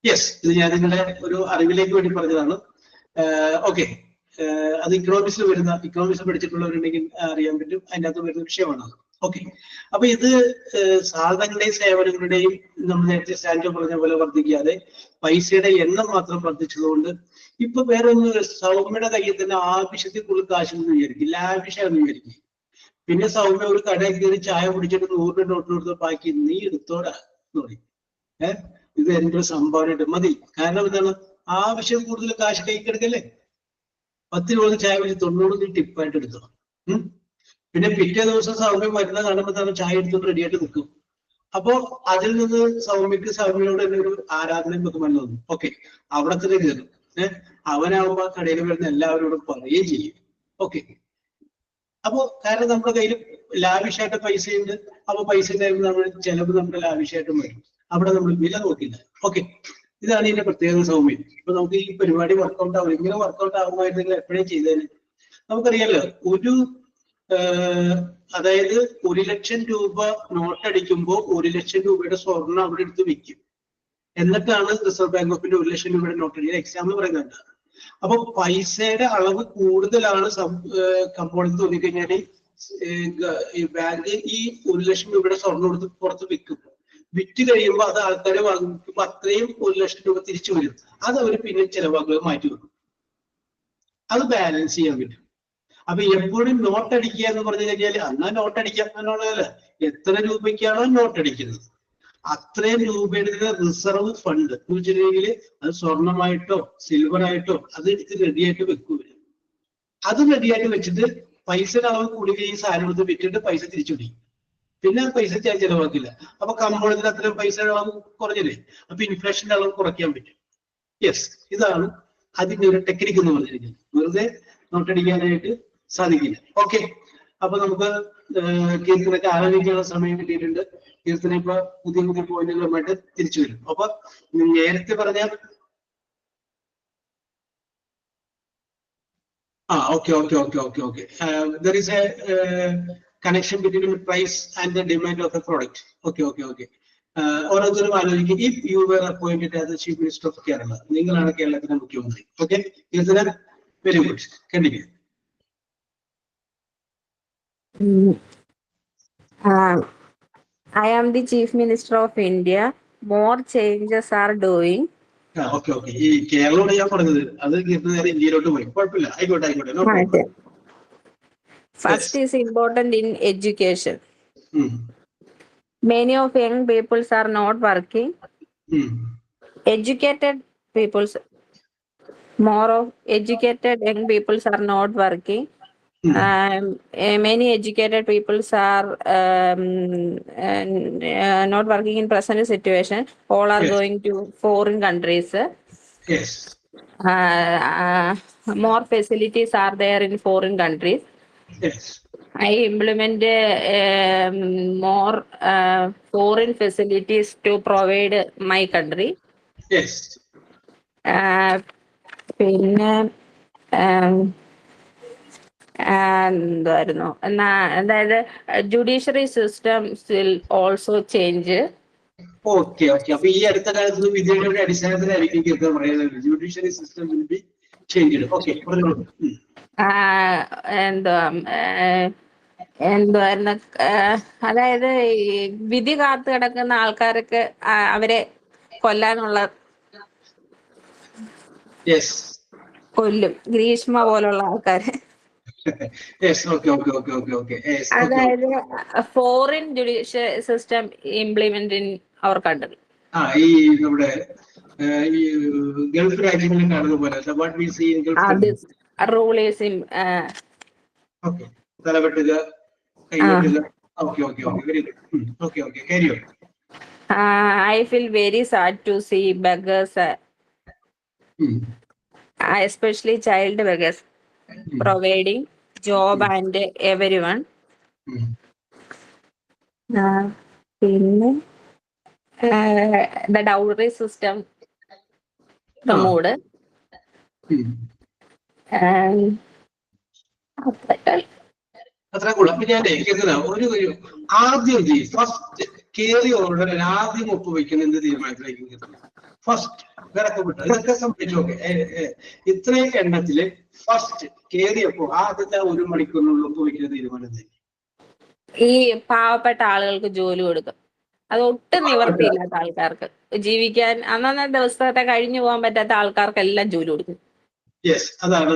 യെസ്, ഇത് ഞാൻ നിങ്ങളുടെ ഒരു അറിവിലേക്ക് വേണ്ടി പറഞ്ഞതാണ്. ഓക്കെ, അത് ഇക്കണോമിക്സിൽ വരുന്ന, ഇക്കണോമിക്സ് പഠിച്ചിട്ടുള്ളവരുണ്ടെങ്കിൽ അറിയാൻ പറ്റും, അതിൻ്റെ അകത്ത് വരുന്ന വിഷയമാണ്. ഓക്കെ, അപ്പൊ ഇത് സാധനങ്ങളുടെയും സേവനങ്ങളുടെയും നമ്മൾ നേരത്തെ സ്റ്റാൻഡ് പറഞ്ഞ പോലെ വർദ്ധിക്കാതെ പൈസയുടെ എണ്ണം മാത്രം വർദ്ധിച്ചതുകൊണ്ട് ഇപ്പൊ വേറെ ഒന്ന്, സൗമ്യയുടെ കയ്യിൽ തന്നെ ആവശ്യത്തിൽ കൂടുതൽ കാശെന്ന് വിചാരിക്കും, ലാവിഷാന്ന് വിചാരിക്കും. പിന്നെ സൗമ്യ ഒരു കടയിൽ കയറി ചായ കുടിച്ചിട്ട് 100 രൂപ നോട്ട് കൊടുത്ത് ബാക്കി നീ എടുത്തോടാ എന്ന് പറയും. ഇത് എന്റെ സംഭാവന മതി. കാരണം എന്താണ്? ആവശ്യം കൂടുതൽ കാശ് കൈക്കെടുക്കല്ലേ. 10 രൂപ ചായ കുടിച്ച് 90 നീ ടിപ്പായിട്ട് എടുത്തോ. പിന്നെ പിറ്റേ ദിവസം സൗമ്യ മരുന്ന് കാണുമ്പോൾ തന്നെ ചായ എടുത്തോണ്ട് റെഡിയായിട്ട് നിൽക്കും. അപ്പോ അതിൽ നിന്ന് സൗമ്യയോട് തന്നെ ഒരു ആരാധനയും ബഹുമാനം തോന്നും. ഓക്കെ, അവിടെ തന്നെ കയറും. അവനാവുമ്പോ കടയിൽ വരുന്ന എല്ലാവരോടും പറയുകയും ചെയ്യും. ഓക്കെ, അപ്പോ കാരണം നമ്മുടെ കയ്യിൽ ലാവിഷായിട്ട് പൈസയുണ്ട്. അപ്പൊ പൈസ നമ്മൾ ചെലവ് നമ്മുടെ ലാവിഷായിട്ടും വരും. അവിടെ നമ്മൾ വില നോക്കില്ല. ഓക്കെ, ഇതാണ് ഇതിന്റെ പ്രത്യേകത സൗമ്യം. ഇപ്പൊ നമുക്ക് ഈ പരിപാടി വർക്കൗട്ട് ആവും. ഇങ്ങനെ വർക്കൗട്ട് ആകുമായിരുന്നെങ്കിൽ എപ്പോഴും ചെയ്തേനെ. നമുക്കറിയാലോ, അതായത് 1 ലക്ഷം രൂപ നോട്ടടിക്കുമ്പോൾ 1 ലക്ഷം രൂപയുടെ സ്വർണ്ണം അവിടെ എടുത്ത് വെക്കും. എന്നിട്ടാണ് റിസർവ് ബാങ്ക് ഓഫ് ഇന്ത്യ 1 ലക്ഷം രൂപയുടെ നോട്ടടി എക്സാമ്പിൾ പറയുന്നുണ്ട്. അപ്പൊ പൈസയുടെ അളവ് കൂടുതലാണ് കമ്പോളത്തിൽ തോന്നിക്കഴിഞ്ഞാൽ ബാങ്ക് ഈ 1 ലക്ഷം രൂപയുടെ സ്വർണ്ണം എടുത്ത് പുറത്ത് വിൽക്കും. വിറ്റ് കഴിയുമ്പോൾ അത് ആൾക്കാരെ വാങ്ങിക്കുമ്പോൾ അത്രയും 1 ലക്ഷം രൂപ തിരിച്ചു വരും. അത് അവർ പിന്നെ ചെലവാക്കുക മാറ്റി വെക്കും. അത് ബാലൻസ് ചെയ്യാൻ പറ്റും. അപ്പൊ എപ്പോഴും നോട്ട് അടിക്കുക എന്ന് പറഞ്ഞു കഴിഞ്ഞാൽ എന്നാ നോട്ട് അടിക്കാം എന്നുള്ളതല്ല, എത്ര രൂപയ്ക്കാണോ നോട്ട് അടിക്കുന്നത് അത്രയും രൂപയുടെ റിസർവ് ഫണ്ട് എന്ന് വെച്ചിട്ടുണ്ടെങ്കിൽ അത് സ്വർണമായിട്ടോ സിൽവർ ആയിട്ടോ അത് എടുത്ത് റെഡിയായിട്ട് വെക്കുക. അത് റെഡിയായിട്ട് വെച്ചിട്ട് പൈസയുടെ അളവ് കൂടി ഈ സാധനം എടുത്ത് വിറ്റിട്ട് പൈസ തിരിച്ചു പിടിക്കും. പിന്നെ പൈസ ചെലവാക്കില്ല. അപ്പൊ കമ്പോളത്തിൽ അത്രയും പൈസയുടെ അളവ് കുറഞ്ഞില്ലേ, അപ്പൊ ഇൻഫ്ലേഷന്റെ അളവ് കുറയ്ക്കാൻ പറ്റും. യെസ്, ഇതാണ് അതിന്റെ ഒരു ടെക്നിക്ക് എന്ന് പറഞ്ഞിരിക്കുന്നത്. വെറുതെ നോട്ടടിക്കാനായിട്ട് സാധിക്കില്ല. ഓക്കെ, അപ്പൊ നമുക്ക് കീർത്തനൊക്കെ ആലോചിക്കാനുള്ള സമയം കിട്ടിയിട്ടുണ്ട്. കീർത്തന ഇപ്പൊ പുതിയ പുതിയ പോയിന്റുകളുമായിട്ട് തിരിച്ചു വരും. അപ്പൊ നേരത്തെ പറഞ്ഞ okay there is a connection between price and the demand of a product. Okay. ഓരോരുത്തരും ആലോചിക്കും, if you were appointed as the chief minister of Kerala, നിങ്ങളാണ് കേരളത്തിലെ മുഖ്യമന്ത്രി. Okay, Keerthana, very good, continue. I am the Chief Minister of India. More changes are doing. Okay, ഈ കേരളോട് ഞാൻ പറഞ്ഞത് അത് നേരെ ഇന്ത്യയിലോട്ട് പോയി. കുഴപ്പമില്ല, ആയിക്കോട്ടെ. No problem. First is important in education. Many of young people are not working. Educated people, more of educated young people are not working. Many educated people are not working in present situation. All are going to foreign countries. Yes. More facilities are there in foreign countries. Yes. I implement more foreign facilities to provide my country. Yes. പിന്നെ എന്തായിരുന്നു അതായത് judiciary system will also change. Okay okay. അപ്പൊ ഈ അടുത്ത കാലത്ത് വിദ്യയുടെ അടിസ്ഥാനത്തിലായിരിക്കും കീർത്തനം പറയുന്നത്. Judiciary system will be changed. Okay, പറഞ്ഞോളൂ. എന്തുവായിരുന്നു, അതായത് ഈ വിധി കാത്തു കിടക്കുന്ന ആൾക്കാർക്ക് അവരെ കൊല്ലാനുള്ള യെസ് കൊല്ലും, ഗ്രീഷ്മ പോലുള്ള ആൾക്കാരെ. Yes. Okay okay okay okay okay. അതായത് foreign judicial system implement in our country. ഈ നമ്മുടെ ഈ ഗൾഫ് രാജ്യങ്ങളിൽ കാണുന്ന പോലെ what we see in Gulf rule is in okay, തലവെട്ടുക, കൈവെട്ടുക. Okay okay okay, very good. Okay okay, carry on. I feel very sad to see beggars, especially child beggars, providing job and everyone. പിന്നെ the dowry system removed. അത്ര കൂടെ. അപ്പൊ ഞാൻ ഒരു ആദ്യം ഫസ്റ്റ് കേറി ഓർഡർ ആദ്യം ഒപ്പുവെക്കുന്ന എന്ത് തീരുമാനത്തിലേക്ക് ഫസ്റ്റ് വിറക്കപ്പെട്ടു. ഇതൊക്കെ സംഭവിച്ചോക്കെ ഇത്രയും എണ്ണത്തില് ഫസ്റ്റ് കേറിയപ്പോ ആദ്യത്തെ 1 മണിക്കൂറിനുള്ളിൽ ഒപ്പുവെക്കുന്ന തീരുമാനം തന്നെ ഈ പാവപ്പെട്ട ആളുകൾക്ക് ജോലി കൊടുക്കും. അത് ഒട്ടും നിവർത്തിയില്ലാത്ത ആൾക്കാർക്ക് ജീവിക്കാൻ അന്നത്തെ ദിവസത്തെ കഴിഞ്ഞു പോകാൻ പറ്റാത്ത ആൾക്കാർക്കെല്ലാം ജോലി കൊടുക്കും. യെസ്, അതാണ്.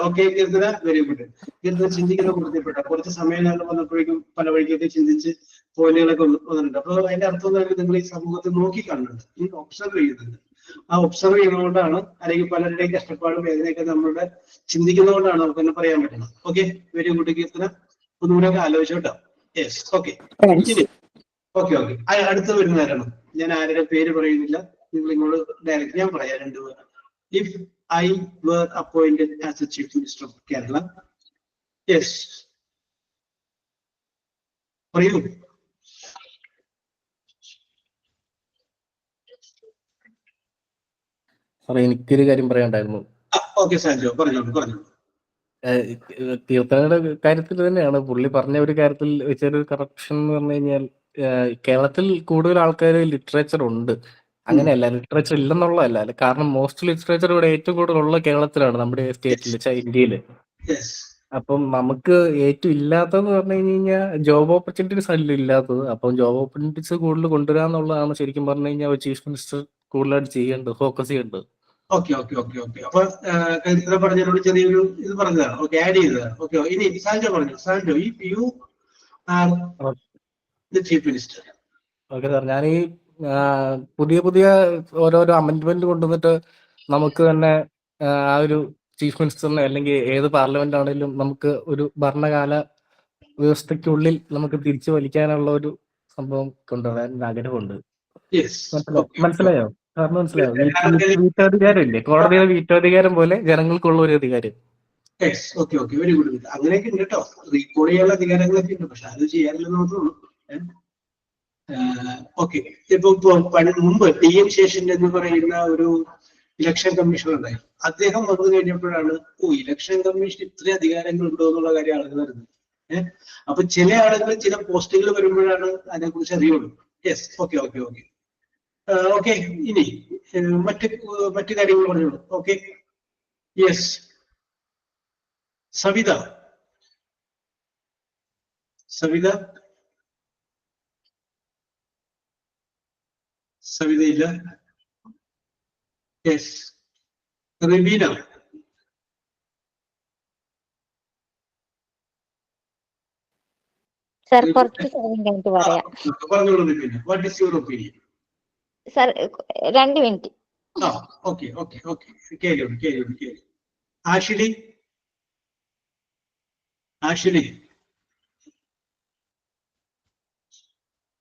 Okay Keerthana, very good. Keerthana ചിന്തിക്കുന്ന ബോധ്യപ്പെട്ട കുറച്ച് സമയം വന്നപ്പോഴേക്കും പല വഴിക്കൊക്കെ ചിന്തിച്ച് പോയിന്റുകളൊക്കെ വന്നിട്ടുണ്ട്. അപ്പൊ അതിന്റെ അർത്ഥം നിങ്ങൾ ഈ സമൂഹത്തെ നോക്കി കാണുന്നുണ്ട്, ഒബ്സർവ് ചെയ്യുന്നുണ്ട്. ആ ഒബ്സർവ് ചെയ്യുന്നതുകൊണ്ടാണ്, അല്ലെങ്കിൽ പലരുടെയും കഷ്ടപ്പാടും വേദനയൊക്കെ നമ്മളുടെ ചിന്തിക്കുന്നതുകൊണ്ടാണ് നമുക്ക് തന്നെ പറയാൻ പറ്റുന്നത്. Okay, very good Keerthana. ഒന്നുകൂടെ ആലോചിച്ചു കേട്ടോ. Yes, okay. Okay okay. അടുത്ത് വരുന്നവരാണ്. ഞാൻ ആരുടെ പേര് പറയുന്നില്ല, നിങ്ങൾ ഇങ്ങോട്ട് ഡയറക്റ്റ് ഞാൻ പറയാം. 2 പേർ. If I were appointed as the Chief Minister of Kerala. Yes. For you. സാറേ, എനിക്കൊരു കാര്യം പറയാനുണ്ടായിരുന്നു. ഓക്കെ സാൻജോ, പറഞ്ഞോളൂ. കീർത്തനയുടെ കാര്യത്തിൽ തന്നെയാണ് പുള്ളി പറഞ്ഞ ഒരു കാര്യത്തിൽ ചെറിയൊരു കറപ്ഷൻ എന്ന് പറഞ്ഞു കഴിഞ്ഞാൽ, കേരളത്തിൽ കൂടുതൽ ആൾക്കാർ ലിറ്ററേച്ചർ ഉണ്ട്. അങ്ങനെയല്ല, ലിറ്ററേച്ചർ ഇല്ലെന്നുള്ളതല്ല. കാരണം മോസ്റ്റ് ലിറ്ററേച്ചർ ഇവിടെ ഏറ്റവും കൂടുതൽ ഉള്ള കേരളത്തിലാണ്, നമ്മുടെ സ്റ്റേറ്റിൽ, ഇന്ത്യയില്. അപ്പം നമുക്ക് ഏറ്റവും ഇല്ലാത്തതെന്ന് പറഞ്ഞു കഴിഞ്ഞാൽ ജോബ് ഓപ്പർച്യൂണിറ്റീസ് അല്ല ഇല്ലാത്തത്. അപ്പം ജോബ് ഓപ്പർച്യൂണിറ്റീസ് കൂടുതൽ കൊണ്ടുവരാന്നുള്ളതാണ് ശരിക്കും പറഞ്ഞു കഴിഞ്ഞാൽ ചീഫ് മിനിസ്റ്റർ കൂടുതലായിട്ട് ചെയ്യേണ്ടത്, ഫോക്കസ് ചെയ്യേണ്ടത്. Okay okay okay okay. അപ്പൊ കീർത്തന പറഞ്ഞതിനോട് ചെറിയൊരു ഇത് പറഞ്ഞതാണ്. ഓക്കെ, ആഡ് ചെയ്തതാണ്. ഓക്കെ, ഇനി സാൻജോ പറഞ്ഞു. Sanjo, if you are the chief minister. Okay sir, ഞാൻ ഈ പുതിയ ഓരോരോ അമെന്റ്മെന്റ് കൊണ്ടുവന്നിട്ട് നമുക്ക് തന്നെ ആ ഒരു ചീഫ് മിനിസ്റ്ററിനെ അല്ലെങ്കിൽ ഏത് പാർലമെന്റ് ആണെങ്കിലും നമുക്ക് ഒരു ഭരണകാല വ്യവസ്ഥയ്ക്കുള്ളിൽ നമുക്ക് തിരിച്ചു വലിക്കാനുള്ള ഒരു സംഭവം കൊണ്ടുവരാൻ ആഗ്രഹമുണ്ട്. മനസ്സിലായോ സാറിന്? മനസ്സിലായോ? വീട്ടാധികാരമില്ലേ, കോടതിയുടെ വീട്ടാധികാരം പോലെ ജനങ്ങൾക്കുള്ള ഒരു അധികാരം. Okay okay, very good. അങ്ങനെയൊക്കെ ഉണ്ട് കേട്ടോ. റീകോൾ ചെയ്യാനുള്ള അധികാരങ്ങളൊക്കെ ഉണ്ട്, പക്ഷെ അത് ചെയ്യാറില്ലെന്ന് മാത്രമേ. ഓക്കെ, ഇപ്പൊ മുമ്പ് TM ശേഷൻ എന്ന് പറയുന്ന ഒരു ഇലക്ഷൻ കമ്മീഷണർ ഉണ്ടായി. അദ്ദേഹം വന്നു കഴിഞ്ഞപ്പോഴാണ് ഇലക്ഷൻ കമ്മീഷൻ ഇത്രയും അധികാരങ്ങൾ ഉണ്ടോ എന്നുള്ള കാര്യം ആളുകൾ അറിഞ്ഞത്. അപ്പൊ ചില ആളുകൾ ചില പോസ്റ്റുകൾ വരുമ്പോഴാണ് അതിനെക്കുറിച്ച് അറിയുള്ളൂ. Yes, okay okay okay okay. ഇനി മറ്റു കാര്യങ്ങൾ പറഞ്ഞോളൂ. Okay, yes. സവിത ഇല്ല. യെസ്, റിബീന. സർ, കുറച്ച് സമയം കഴിഞ്ഞിട്ട് പറയാം. പറഞ്ഞോളൂ Rebeena, what is your opinion? Sir, 2 minute. Okay okay okay, Kerala. Ashly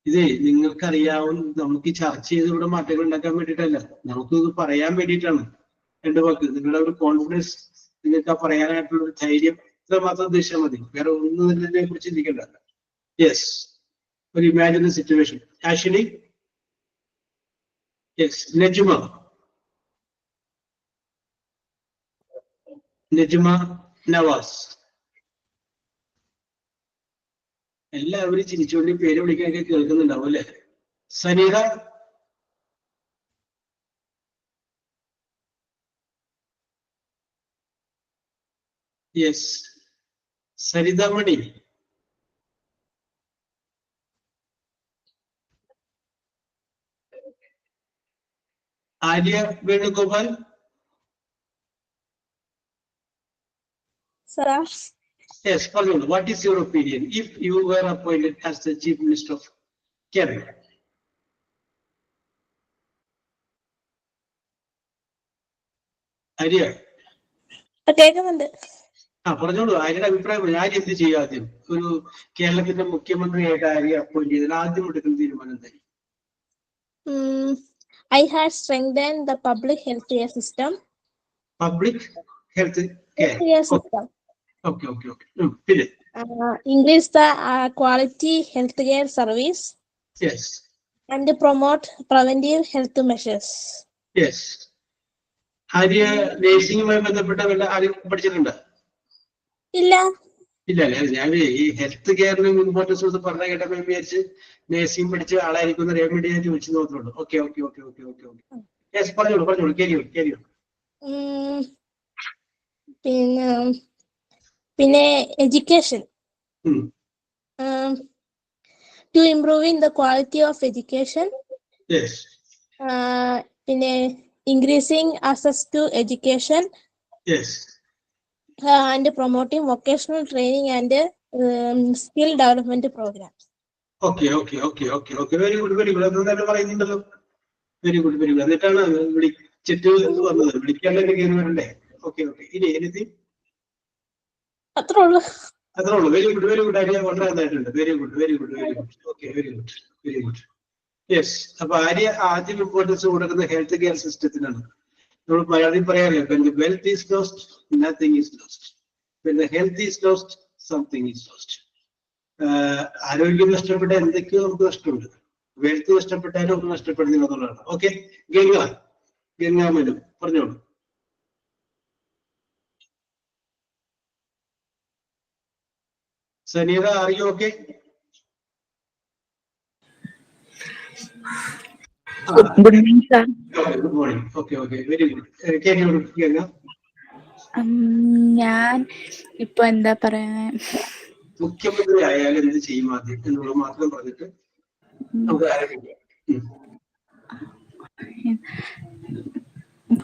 ഇതേ നിങ്ങൾക്കറിയാവുന്ന, നമുക്ക് ചർച്ച ചെയ്ത് ഇവിടെ മാറ്റങ്ങൾ ഉണ്ടാക്കാൻ വേണ്ടിയിട്ടല്ല, നമുക്ക് ഇത് പറയാൻ വേണ്ടിയിട്ടാണ്. 2 വാക്ക് നിങ്ങളുടെ ഒരു കോൺഫിഡൻസ്, നിങ്ങൾക്ക് പറയാനായിട്ടുള്ള ഒരു ധൈര്യം, ഇത്ര മാത്രം ഉദ്ദേശിച്ചാൽ മതി. വേറെ ഒന്നും ഇതിനെ കുറിച്ച് ചിന്തിക്കണ്ട. യെസ്, ഒരു imaginary situation. Ashly. Yes, Najma Navas. എല്ലാവരും ചിരിച്ചുകൊണ്ട് പേര് വിളിക്കാനൊക്കെ കേൾക്കുന്നുണ്ടാവും അല്ലെ? Saneera Yes. Saridamani. Arya Venugopal. Sir, Yes, Palul, what is your opinion if you were appointed as the Chief Minister of Kerala? Arya. കേൾക്കുന്നുണ്ട്. പറഞ്ഞോളൂ, ആര്യയുടെ അഭിപ്രായം ആര്യ എന്ത് ചെയ്യും ആദ്യം? ഒരു കേരളത്തിന്റെ മുഖ്യമന്ത്രിയായിട്ട് ആര്യ അപ്പോയിന്റ് ചെയ്താൽ ആദ്യം എടുക്കുന്ന തീരുമാനം എന്തായിരിക്കും? I had strengthened the public healthcare system. Public health care. Healthcare system. Okay. പിന്നെ? Increase the quality healthcare service. Yes. And promote preventive health measures. Yes. Arya നേഴ്സിംഗുമായി ബന്ധപ്പെട്ട വല്ല ആരും പഠിച്ചിട്ടുണ്ടോ? ഇല്ല അല്ലേ, ഞാൻ ഈ ഹെൽത്ത് കെയറിന് ഇമ്പോർട്ടൻസ് കൊടുത്ത് പറഞ്ഞ കേട്ടപ്പോ വിചാരിച്ച് നേഴ്സിംഗ് പഠിച്ച ആളായിരിക്കും അറിയാൻ വേണ്ടി ഞാൻ ചോദിച്ചു നോക്കുന്നുള്ളൂ. ഓക്കെ. യെസ്, പറഞ്ഞോളൂ. കേരിയോ. പിന്നെ education. To improving the quality of education. Yes. പിന്നെ increasing access to education. Yes. And promoting vocational training and skill development programs. Okay. Very good. അതെന്തായാലും പറയുന്നുണ്ടല്ലോ. Very good. എന്നിട്ടാണ് വിളിച്ചിട്ട് വന്നത്. വിളിക്കാണ്ടൊക്കെ കയറി വരണ്ടേ? ഓക്കെ. ഇനി എനിത്തി അത്രേ ഉള്ളൂ. Very good. ആര്യ വളരെ നന്നായിട്ടുണ്ട്. Very good. Okay, very good. Yes. അപ്പൊ ആര്യ ആദ്യം ഇമ്പോർട്ടൻസ് കൊടുക്കുന്ന ഹെൽത്ത് കെയർ സിസ്റ്റത്തിനാണ്. നമ്മൾ മലയാളത്തിൽ പറയാറില്ല, when the wealth is lost, nothing is lost. When the health is lost, something is lost. ആരോഗ്യം നഷ്ടപ്പെട്ട എന്തൊക്കെയോ നമുക്ക് നഷ്ടമുണ്ട്. വെൽത്ത് നഷ്ടപ്പെട്ടാലും നമുക്ക് നഷ്ടപ്പെടുന്നില്ല എന്നുള്ളതാണ്. ഓക്കെ, ഗംഗാമനു പറഞ്ഞോളൂ. Saneera, are you okay? Good morning, sir. Good morning. Okay. Very good. Can you repeat? ഞാൻ ഇപ്പൊ എന്താ പറയാ, മുഖ്യമന്ത്രി ആയാലും എന്ത് ചെയ്യും ആദ്യം എന്നുള്ളത് മാത്രം പറഞ്ഞിട്ട് നമുക്ക് ആരംഭിക്കാം.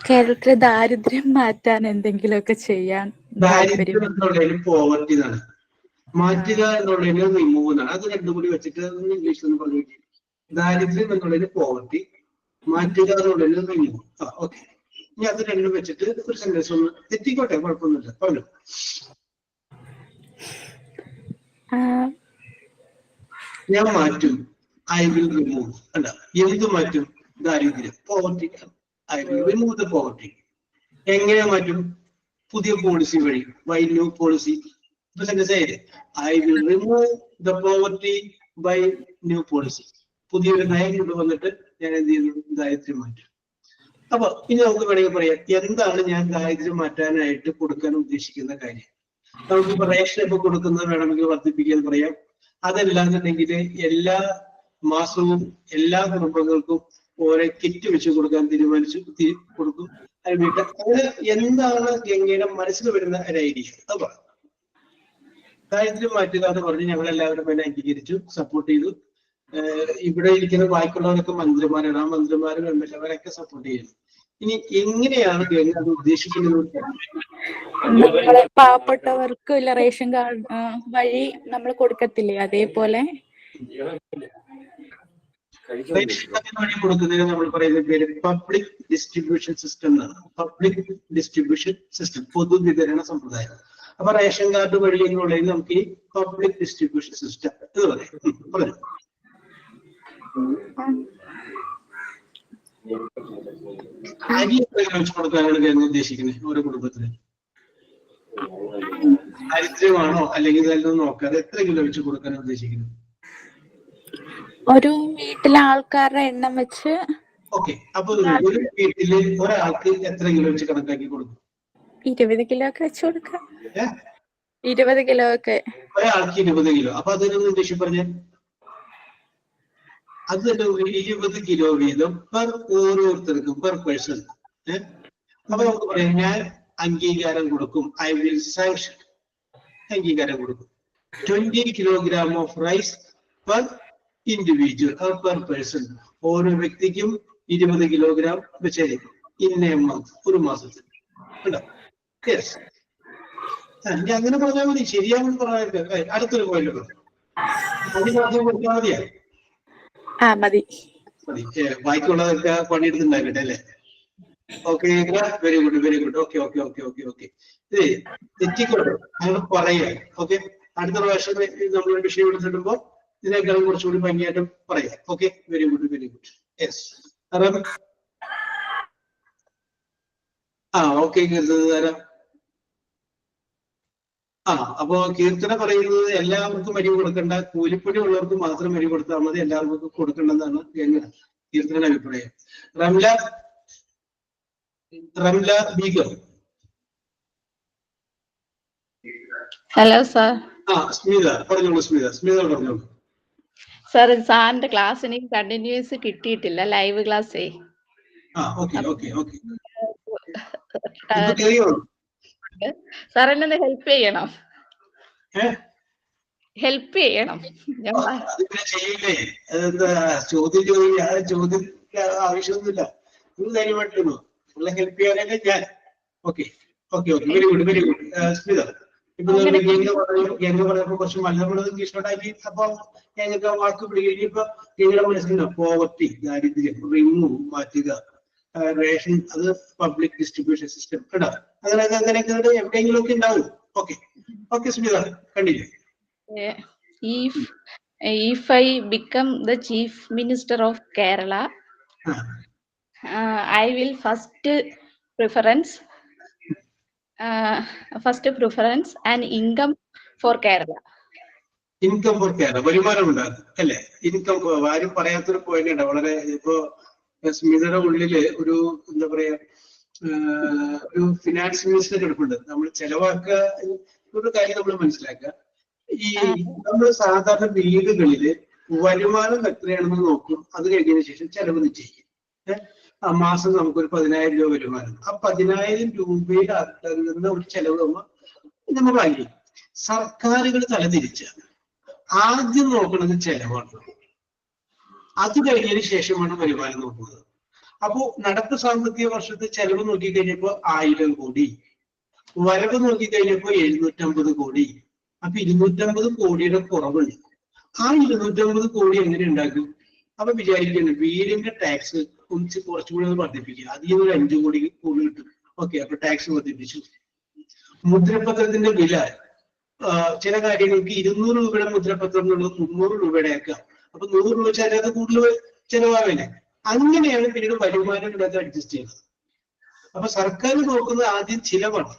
കേരളത്തിലെ ദാരിദ്ര്യം മാറ്റാൻ എന്തെങ്കിലുമൊക്കെ ചെയ്യാൻ ദാരിദ്ര്യം എന്നുള്ളതിന് പോവർട്ടി എന്നാണ്, മാറ്റുക എന്നുള്ളതിന് റിമൂവ് എന്നാണ്. അത് രണ്ടും കൂടി വെച്ചിട്ട് ഇംഗ്ലീഷിൽ ഒന്ന് പറഞ്ഞു. ദാരിദ്ര്യം എന്നുള്ളതിന് പോവർട്ടി, മാറ്റുക എന്നുള്ളതിന് റിമൂവ്. ഓക്കെ, ഇനി അത് രണ്ടും വെച്ചിട്ട് ഒരു സെന്റൻസ് ഒന്ന് തെറ്റിക്കോട്ടെ, കുഴപ്പമൊന്നുമില്ല, പറഞ്ഞു. ഞാൻ മാറ്റും, ഐ വിൽ റിമൂവ്. അല്ല, എന്ത് മാറ്റും? ദാരിദ്ര്യം, poverty. I will remove the poverty. എങ്ങനെ മാറ്റും? പുതിയ പോളിസി വഴി. By new policy. I will remove the poverty by new policy. പുതിയൊരു നയം കൊണ്ടുവന്നിട്ട് ഞാൻ എന്ത് ചെയ്യുന്നു? ദാരിദ്ര്യം മാറ്റും. അപ്പൊ ഇനി നമുക്ക് വേണമെങ്കിൽ പറയാം, എന്താണ് ഞാൻ ദാരിദ്ര്യം മാറ്റാനായിട്ട് കൊടുക്കാൻ ഉദ്ദേശിക്കുന്ന കാര്യം. നമുക്കിപ്പോ റേഷൻ ഇപ്പൊ കൊടുക്കുന്നത് വേണമെങ്കിൽ വർദ്ധിപ്പിക്കാൻ പറയാം. അതല്ലാന്നുണ്ടെങ്കിൽ എല്ലാ മാസവും എല്ലാ കുടുംബങ്ങൾക്കും ഓരോ കിറ്റ് വെച്ച് കൊടുക്കാൻ തീരുമാനിച്ചു, കൊടുക്കും. അതിന് എന്താണ് ഗംഗയുടെ മനസ്സിൽ വരുന്ന ഒരു ഐഡിയ? അപ്പൊ ദാരിദ്ര്യം മാറ്റുക എന്ന് പറഞ്ഞ് ഞങ്ങൾ എല്ലാവരും അതിനെ അംഗീകരിച്ചു, സപ്പോർട്ട് ചെയ്തു. ഇവിടെ ഇരിക്കുന്ന ബാക്കിയുള്ളവരൊക്കെ മന്ത്രിമാരാണ്, ആ മന്ത്രിമാരും എംഎൽഎമാരൊക്കെ സപ്പോർട്ട് ചെയ്യുന്നു. ഇനി എങ്ങനെയാണ് ഗംഗ അത് ഉദ്ദേശിക്കുന്നത്? നമ്മളെ പാവപ്പെട്ടവർക്ക് റേഷൻ കാർഡ് വഴി നമ്മൾ കൊടുക്കത്തില്ലേ, അതേപോലെ റേഷൻ കാർഡ് വഴി കൊടുക്കുന്നതിന് നമ്മൾ പറയുന്ന പേര് പബ്ലിക് ഡിസ്ട്രിബ്യൂഷൻ സിസ്റ്റം എന്നാണ്. പബ്ലിക് ഡിസ്ട്രിബ്യൂഷൻ സിസ്റ്റം, പൊതുവിതരണ സമ്പ്രദായം. അപ്പൊ റേഷൻ കാർഡ് വഴി എന്നുള്ളതിൽ നമുക്ക് ഈ പബ്ലിക് ഡിസ്ട്രിബ്യൂഷൻ സിസ്റ്റം എന്ന് പറയാം. പറഞ്ഞു. അരി എത്ര വെച്ച് കൊടുക്കാനാണ് ഗംഗ ഉദ്ദേശിക്കുന്നത് ഓരോ കുടുംബത്തിന്? ദാരിദ്ര്യമാണോ അല്ലെങ്കിൽ ഇതെല്ലാം നോക്കാതെ എത്ര കിലോ വെച്ച് കൊടുക്കാനാണ് ഉദ്ദേശിക്കുന്നത്? ഒരു വീട്ടിലെ ആൾക്കാരുടെ എണ്ണം വെച്ച്. ഓക്കെ, അപ്പൊ ഒരു വീട്ടില് ഒരാൾക്ക് എത്ര കിലോ വെച്ച് കണക്കാക്കി കൊടുക്കും? 20 കിലോ ഒക്കെ വെച്ച് കൊടുക്കാം. 20 കിലോ ഒക്കെ. ഒരാൾക്ക് 20 കിലോ. അപ്പൊ അതിനൊന്ന് ഉദ്ദേശിച്ച് പറഞ്ഞ അത് തന്നെ 20 കിലോ വീതം പെർ ഓരോരുത്തർക്കും, പെർ പേഴ്സൺ. അപ്പൊ നമുക്ക് പറയാം, ഞാൻ അംഗീകാരം കൊടുക്കും. ഐ വിൽ സാങ്ഷൻ, അംഗീകാരം കൊടുക്കും. 20 kilogram of rice per individual or per person. ഓരോ വ്യക്തിക്കും 20 കിലോഗ്രാം വെച്ചായിരിക്കും. ഇൻ എ മന്ത്, ഒരു മാസത്തിൽ. യെസ്, ഇനി അങ്ങനെ പറഞ്ഞാൽ മതി. ശരിയാണെന്ന് പറഞ്ഞാൽ അടുത്തൊരു പോയിന്റ് പറഞ്ഞു. അതിനാദ്യം കൊടുത്താൽ മതിയാ? മതി. മതി. ബാക്കിയുള്ളതൊക്കെ പണിയെടുത്തുണ്ടാക്കട്ടെ അല്ലേ? Okay, very good, very good. Okay okay okay okay okay. തെറ്റിക്കോട്ടെ, അങ്ങനെ പറയാ. ഓക്കെ, അടുത്ത പ്രാവശ്യം നമ്മൾ വിഷയം എടുത്തിടുമ്പോ ഇതിനേക്കാളും കുറച്ചുകൂടി ഭംഗിയായിട്ട് പറയാം. Okay, very good, very good. Yes, okay. തരാം. അപ്പോ കീർത്തന പറയുന്നത് എല്ലാവർക്കും വരി കൊടുക്കണ്ട, കൂലിപ്പണി ഉള്ളവർക്ക് മാത്രം വരി കൊടുത്താൽ മതി, എല്ലാവർക്കും കൊടുക്കണ്ടെന്നാണ് എങ്ങനെ കീർത്തന അഭിപ്രായം. റംല ബീഗം. Hello sir. സ്മിത പറഞ്ഞോളൂ. സ്മിത പറഞ്ഞോളൂ. സാർ, സാറിന്റെ ക്ലാസ് എനിക്ക് കണ്ടിന്യൂസ് കിട്ടിയിട്ടില്ല, ലൈവ് ക്ലാസ്സേ. സാർ എന്നെ ഹെൽപ്പ് ചെയ്യണം. ചോദ്യം ആവശ്യമൊന്നുമില്ല, ധൈര്യമായിട്ടിരുന്നു. ഹെൽപ്പ് ചെയ്യാനല്ലേ ഞാൻ. Okay okay okay, very good, very good. Smitha, ഇപ്പൊ ഗംഗ പറഞ്ഞപ്പോ കുറച്ച് മലയാളം ഇഷ്ടമുണ്ടാക്കി. അപ്പൊ ഞങ്ങൾക്ക് വാക്ക് പിടിക്കുക. ഇനിയിപ്പോ നിങ്ങളുടെ മനസ്സിലുണ്ടോ പോവർട്ടി, ദാരിദ്ര്യം, റിമൂവ്, മാറ്റുക, റേഷൻ, അത് പബ്ലിക് ഡിസ്ട്രിബ്യൂഷൻ സിസ്റ്റം കേട്ടോ. അങ്ങനെയൊക്കെ എവിടെയെങ്കിലും ഒക്കെ ഉണ്ടാവും. Okay okay Smitha, continue. If I become the Chief Minister of Kerala, I will first preference and income for Kerala. Income four Kerala, വരുമാനം ഉണ്ടാകും അല്ലെ? ഇൻകം ആരും പറയാത്തൊരു പോയിന്റ് ഉണ്ട്. വളരെ ഇപ്പോ സ്മിതയുടെ ഉള്ളില് ഒരു എന്താ പറയാ, ഒരു ഫിനാൻസ് മിനിസ്റ്റർ എടുപ്പുണ്ട്. നമ്മൾ ചെലവാക്കുക ഒരു കാര്യം നമ്മൾ മനസ്സിലാക്കുക. ഈ നമ്മൾ സാധാരണ വീടുകളില് വരുമാനം എത്രയാണെന്ന് നോക്കും. അത് കഴിഞ്ഞതിന് ശേഷം ചെലവ് നിശ്ചയിക്കും. മാസം നമുക്കൊരു 10,000 രൂപ വരുമാനം. ആ 10,000 രൂപയുടെ അകത്ത് നിന്ന് ഒരു ചെലവ് നമ്മൾ പ്ലാൻ ചെയ്യും. സർക്കാരുകൾ തലതിരിച്ച് ആദ്യം നോക്കുന്നത് ചെലവാണ്. അത് കഴിഞ്ഞതിന് ശേഷമാണ് വരുമാനം നോക്കുന്നത്. അപ്പോ നടപ്പ് സാമ്പത്തിക വർഷത്തെ ചെലവ് നോക്കിക്കഴിഞ്ഞപ്പോ 1000 കോടി, വരവ് നോക്കിക്കഴിഞ്ഞപ്പോ 750 കോടി. അപ്പൊ 250 കോടിയുടെ കുറവുണ്ട്. ആ 250 കോടി എങ്ങനെ ഉണ്ടാക്കും? അപ്പൊ വിചാരിക്കുന്നു വീടിന്റെ ടാക്സ് കുറച്ചുകൂടി വർദ്ധിപ്പിക്കുക. അതിൽ ഒരു 5 കോടി കൂടുതൽ കിട്ടും. ഓക്കെ, അപ്പൊ ടാക്സ് വർദ്ധിപ്പിച്ചു. മുദ്രപത്രത്തിന്റെ വില, ചില കാര്യങ്ങൾക്ക് 200 രൂപയുടെ മുദ്രപത്രം എന്നുള്ളത് 300 രൂപയുടെ ആക്കാം. അപ്പൊ 100 രൂപ വെച്ചാൽ അത് കൂടുതൽ ചെലവാവില്ലേ? അങ്ങനെയാണ് പിന്നീട് വരുമാനം ഇതിനകത്ത് അഡ്ജസ്റ്റ് ചെയ്യുന്നത്. അപ്പൊ സർക്കാർ നോക്കുന്നത് ആദ്യം ചിലവാണ്,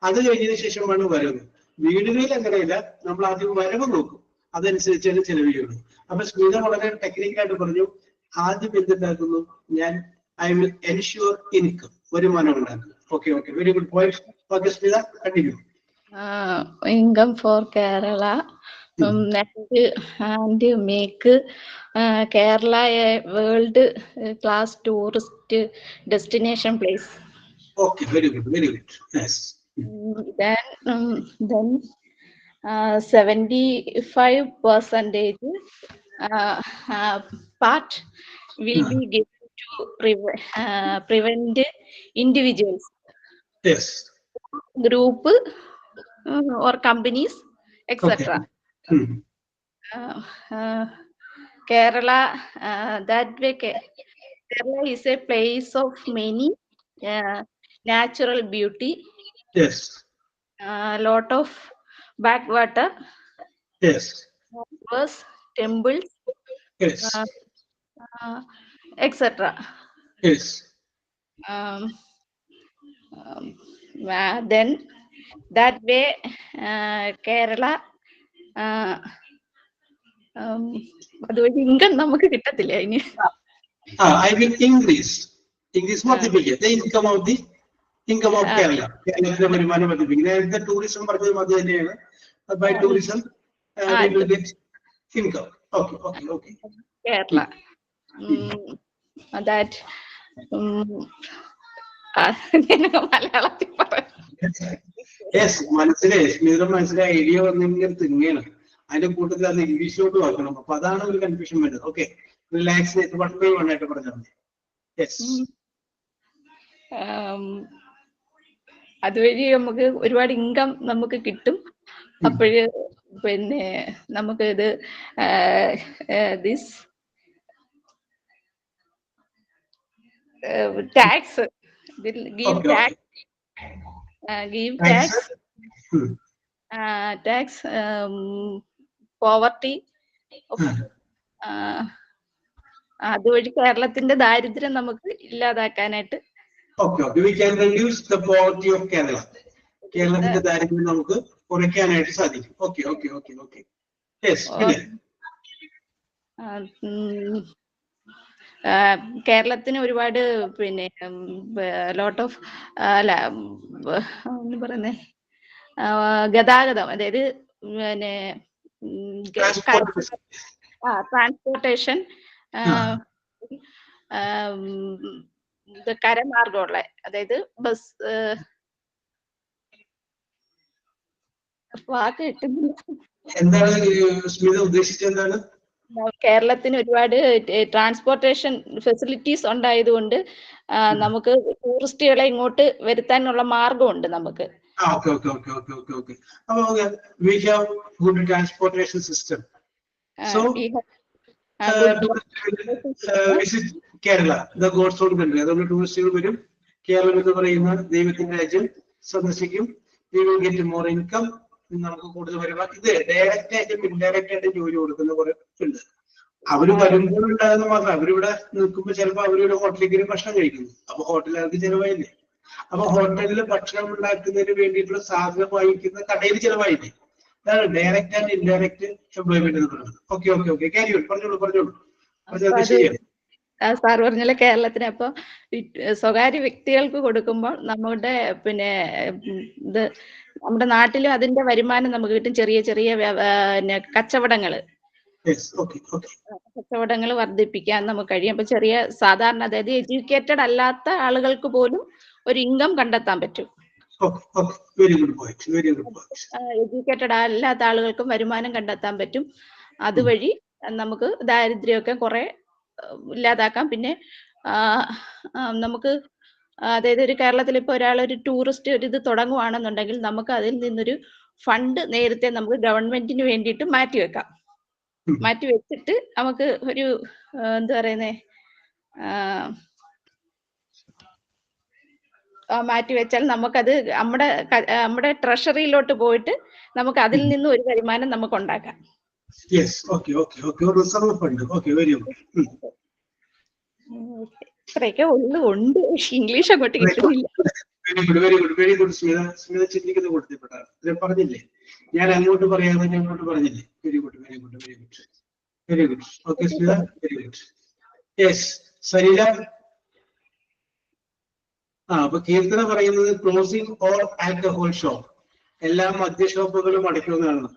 അത് കഴിഞ്ഞതിന് ശേഷമാണ് വരവ്. വീടുകളിൽ അങ്ങനെയല്ല, നമ്മൾ ആദ്യം വരവ് നോക്കും, അതനുസരിച്ചാണ് ചെലവ് ചെയ്യുള്ളൂ. അപ്പൊ സ്മിത വളരെ ടെക്നിക്കായിട്ട് പറഞ്ഞു, ആദ്യം എന്തുണ്ടാക്കുന്നു, ഞാൻ ഐ വിൽ എൻഷുർ ഇൻകം, വരുമാനം ഉണ്ടാക്കും. Okay okay, very good point. Okay Smitha, continue. Income for Kerala, and make Kerala a world class tourist destination place. Okay, very good, very good. Yes. Then 75% part will be given to prevent individuals. Yes. Group or companies, etc. Okay. Kerala, that way Kerala is a place of many natural beauty. Yes. Lot of backwater. Yes. Rivers, temples. Yes. Etc. Yes. Then that way Kerala അതുവഴി ഇൻകം നമുക്ക് കിട്ടത്തില്ല. ഇനി I will increase വർദ്ധിപ്പിക്കുക. The income of Kerala. കേരളത്തിലെ വരുമാനം വർദ്ധിപ്പിക്കുക. നേരത്തെ ടൂറിസം പറഞ്ഞതും അത് തന്നെയാണ്. By tourism we will get income. Okay, okay, okay. Kerala. That മലയാളത്തിൽ പറയാം. യെസ്, മനസ്സിലായി സ്മിത, മനസ്സിലായി. ഐഡിയ വന്നിങ്ങനെ തിങ്ങയാണ്. അതിന്റെ കൂട്ടത്തിൽ അത് ഇംഗ്ലീഷിലോട്ട് വാക്കണം. അപ്പൊ അതാണ് ഒരു കൺഫ്യൂഷൻ വരുന്നത്. ഓക്കെ, റിലാക്സ് 1 by 1 ആയിട്ട് പറഞ്ഞാൽ മതി. യെസ്, അതുവഴി നമുക്ക് ഒരുപാട് ഇൻകം നമുക്ക് കിട്ടും. അപ്പോഴ് പിന്നെ നമുക്ക് ഇത് this tax give tax poverty അതുവഴി കേരളത്തിന്റെ ദാരിദ്ര്യം നമുക്ക് ഇല്ലാതാക്കാനായിട്ട് we can reduce the poverty of Kerala. കേരളത്തിന്റെ ദാരിദ്ര്യം നമുക്ക് കുറയ്ക്കാനായിട്ട് സാധിക്കും. Okay okay okay okay yes. കേരളത്തിന് ഒരുപാട് പിന്നെ ലോട്ട് ഓഫ് അല്ല ഒന്ന് പറയുന്നേ ഗതാഗതം, അതായത് പിന്നെ ട്രാൻസ്പോർട്ടേഷൻ കരമാർഗമുള്ള, അതായത് ബസ് വാക്ക് കിട്ടുന്നില്ല. എന്താണ് സ്മിത ഉദ്ദേശിച്ചത്? എന്താണ്? കേരളത്തിന് ഒരുപാട് ട്രാൻസ്പോർട്ടേഷൻ ഫെസിലിറ്റീസ് ഉണ്ടായതുകൊണ്ട് നമുക്ക് ടൂറിസ്റ്റുകളെ ഇങ്ങോട്ട് വരുത്താനുള്ള മാർഗമുണ്ട് നമുക്ക്. Okay, okay, okay, okay, okay, okay. We have good transportation system. So, visit Kerala, the God's own country. അതുകൊണ്ട് ടൂറിസ്റ്റുകൾ വരും. കേരളം എന്ന് പറയുന്ന ദൈവത്തിന്റെ രാജ്യം സന്ദർശിക്കും. We will get more income. നമുക്ക് കൂടുതൽ വരുമാനം. ഇത് ഡയറക്റ്റ് ആയിട്ടും ഇൻഡയറക്റ്റ് ആയിട്ടും ജോലി കൊടുക്കുന്ന കുറെ ഉണ്ട്. അവര് വരുമ്പോൾ ഉണ്ടാകുന്ന മാത്രം. അവരിവിടെ നിൽക്കുമ്പോൾ ചിലപ്പോൾ അവരുടെ ഹോട്ടലിൽ ഭക്ഷണം കഴിക്കുന്നു. അപ്പൊ ഹോട്ടലുകാർക്ക് ചെലവായില്ലേ? അപ്പൊ ഹോട്ടലിൽ ഭക്ഷണം ഉണ്ടാക്കുന്നതിന് വേണ്ടിയിട്ടുള്ള സാധനം വാങ്ങിക്കുന്ന കടയിൽ ചെലവായില്ലേ? അതാണ് ഡയറക്റ്റ് ആൻഡ് ഇൻഡയറക്റ്റ് എംപ്ലോയ്മെന്റ് എന്ന് പറയുന്നത്. ഓക്കെ ഓക്കെ ഓക്കെ, പറഞ്ഞോളൂ. സാർ പറഞ്ഞാൽ കേരളത്തിന് അപ്പൊ സ്വകാര്യ വ്യക്തികൾക്ക് കൊടുക്കുമ്പോൾ നമ്മുടെ പിന്നെ ഇത് നമ്മുടെ നാട്ടിലും അതിന്റെ വരുമാനം നമുക്ക് കിട്ടും. ചെറിയ ചെറിയ കച്ചവടങ്ങള് വർദ്ധിപ്പിക്കാൻ നമുക്ക് കഴിയും. അപ്പൊ ചെറിയ സാധാരണ, അതായത് എഡ്യൂക്കേറ്റഡ് അല്ലാത്ത ആളുകൾക്ക് പോലും ഒരു ഇൻകം കണ്ടെത്താൻ പറ്റും. എഡ്യൂക്കേറ്റഡ് അല്ലാത്ത ആളുകൾക്കും വരുമാനം കണ്ടെത്താൻ പറ്റും. അതുവഴി നമുക്ക് ദാരിദ്ര്യമൊക്കെ കുറെ ഇല്ലാതാക്കാം. പിന്നെ നമുക്ക് അതായത് ഒരു കേരളത്തിൽ ഇപ്പൊ ഒരാളൊരു ടൂറിസ്റ്റ് ഒരു ഇത് തുടങ്ങുവാണെന്നുണ്ടെങ്കിൽ നമുക്ക് അതിൽ നിന്നൊരു ഫണ്ട് നേരത്തെ നമുക്ക് ഗവൺമെന്റിന് വേണ്ടിയിട്ട് മാറ്റിവെക്കാം. മാറ്റി വെച്ചിട്ട് നമുക്ക് ഒരു എന്താ പറയുന്നേ മാറ്റി വെച്ചാൽ നമുക്കത് നമ്മുടെ ട്രഷറിയിലോട്ട് പോയിട്ട് നമുക്ക് അതിൽ നിന്ന് ഒരു വരുമാനം നമുക്ക് ഉണ്ടാക്കാം. ഇത്രയൊക്കെ ഉണ്ട്. ഇംഗ്ലീഷ് അങ്ങോട്ട് കിട്ടുന്നില്ല. വെരി ഗുഡ് സ്മിത ചിന്തിക്കുന്ന കൊടുത്തിപ്പെട്ടാണ് പറഞ്ഞില്ലേ, ഞാൻ അങ്ങോട്ട് പറയാതെ അങ്ങോട്ട് പറഞ്ഞില്ലേ. Very good. Okay Smitha, very good. Yes Sarila. അപ്പൊ കീർത്തന പറയുന്നത് ക്ലോസിംഗ് ഓൾ ആൽക്കഹോൾ ഷോപ്പ്, എല്ലാ മദ്യ ഷോപ്പുകളും അടയ്ക്കുമെന്നാണ്.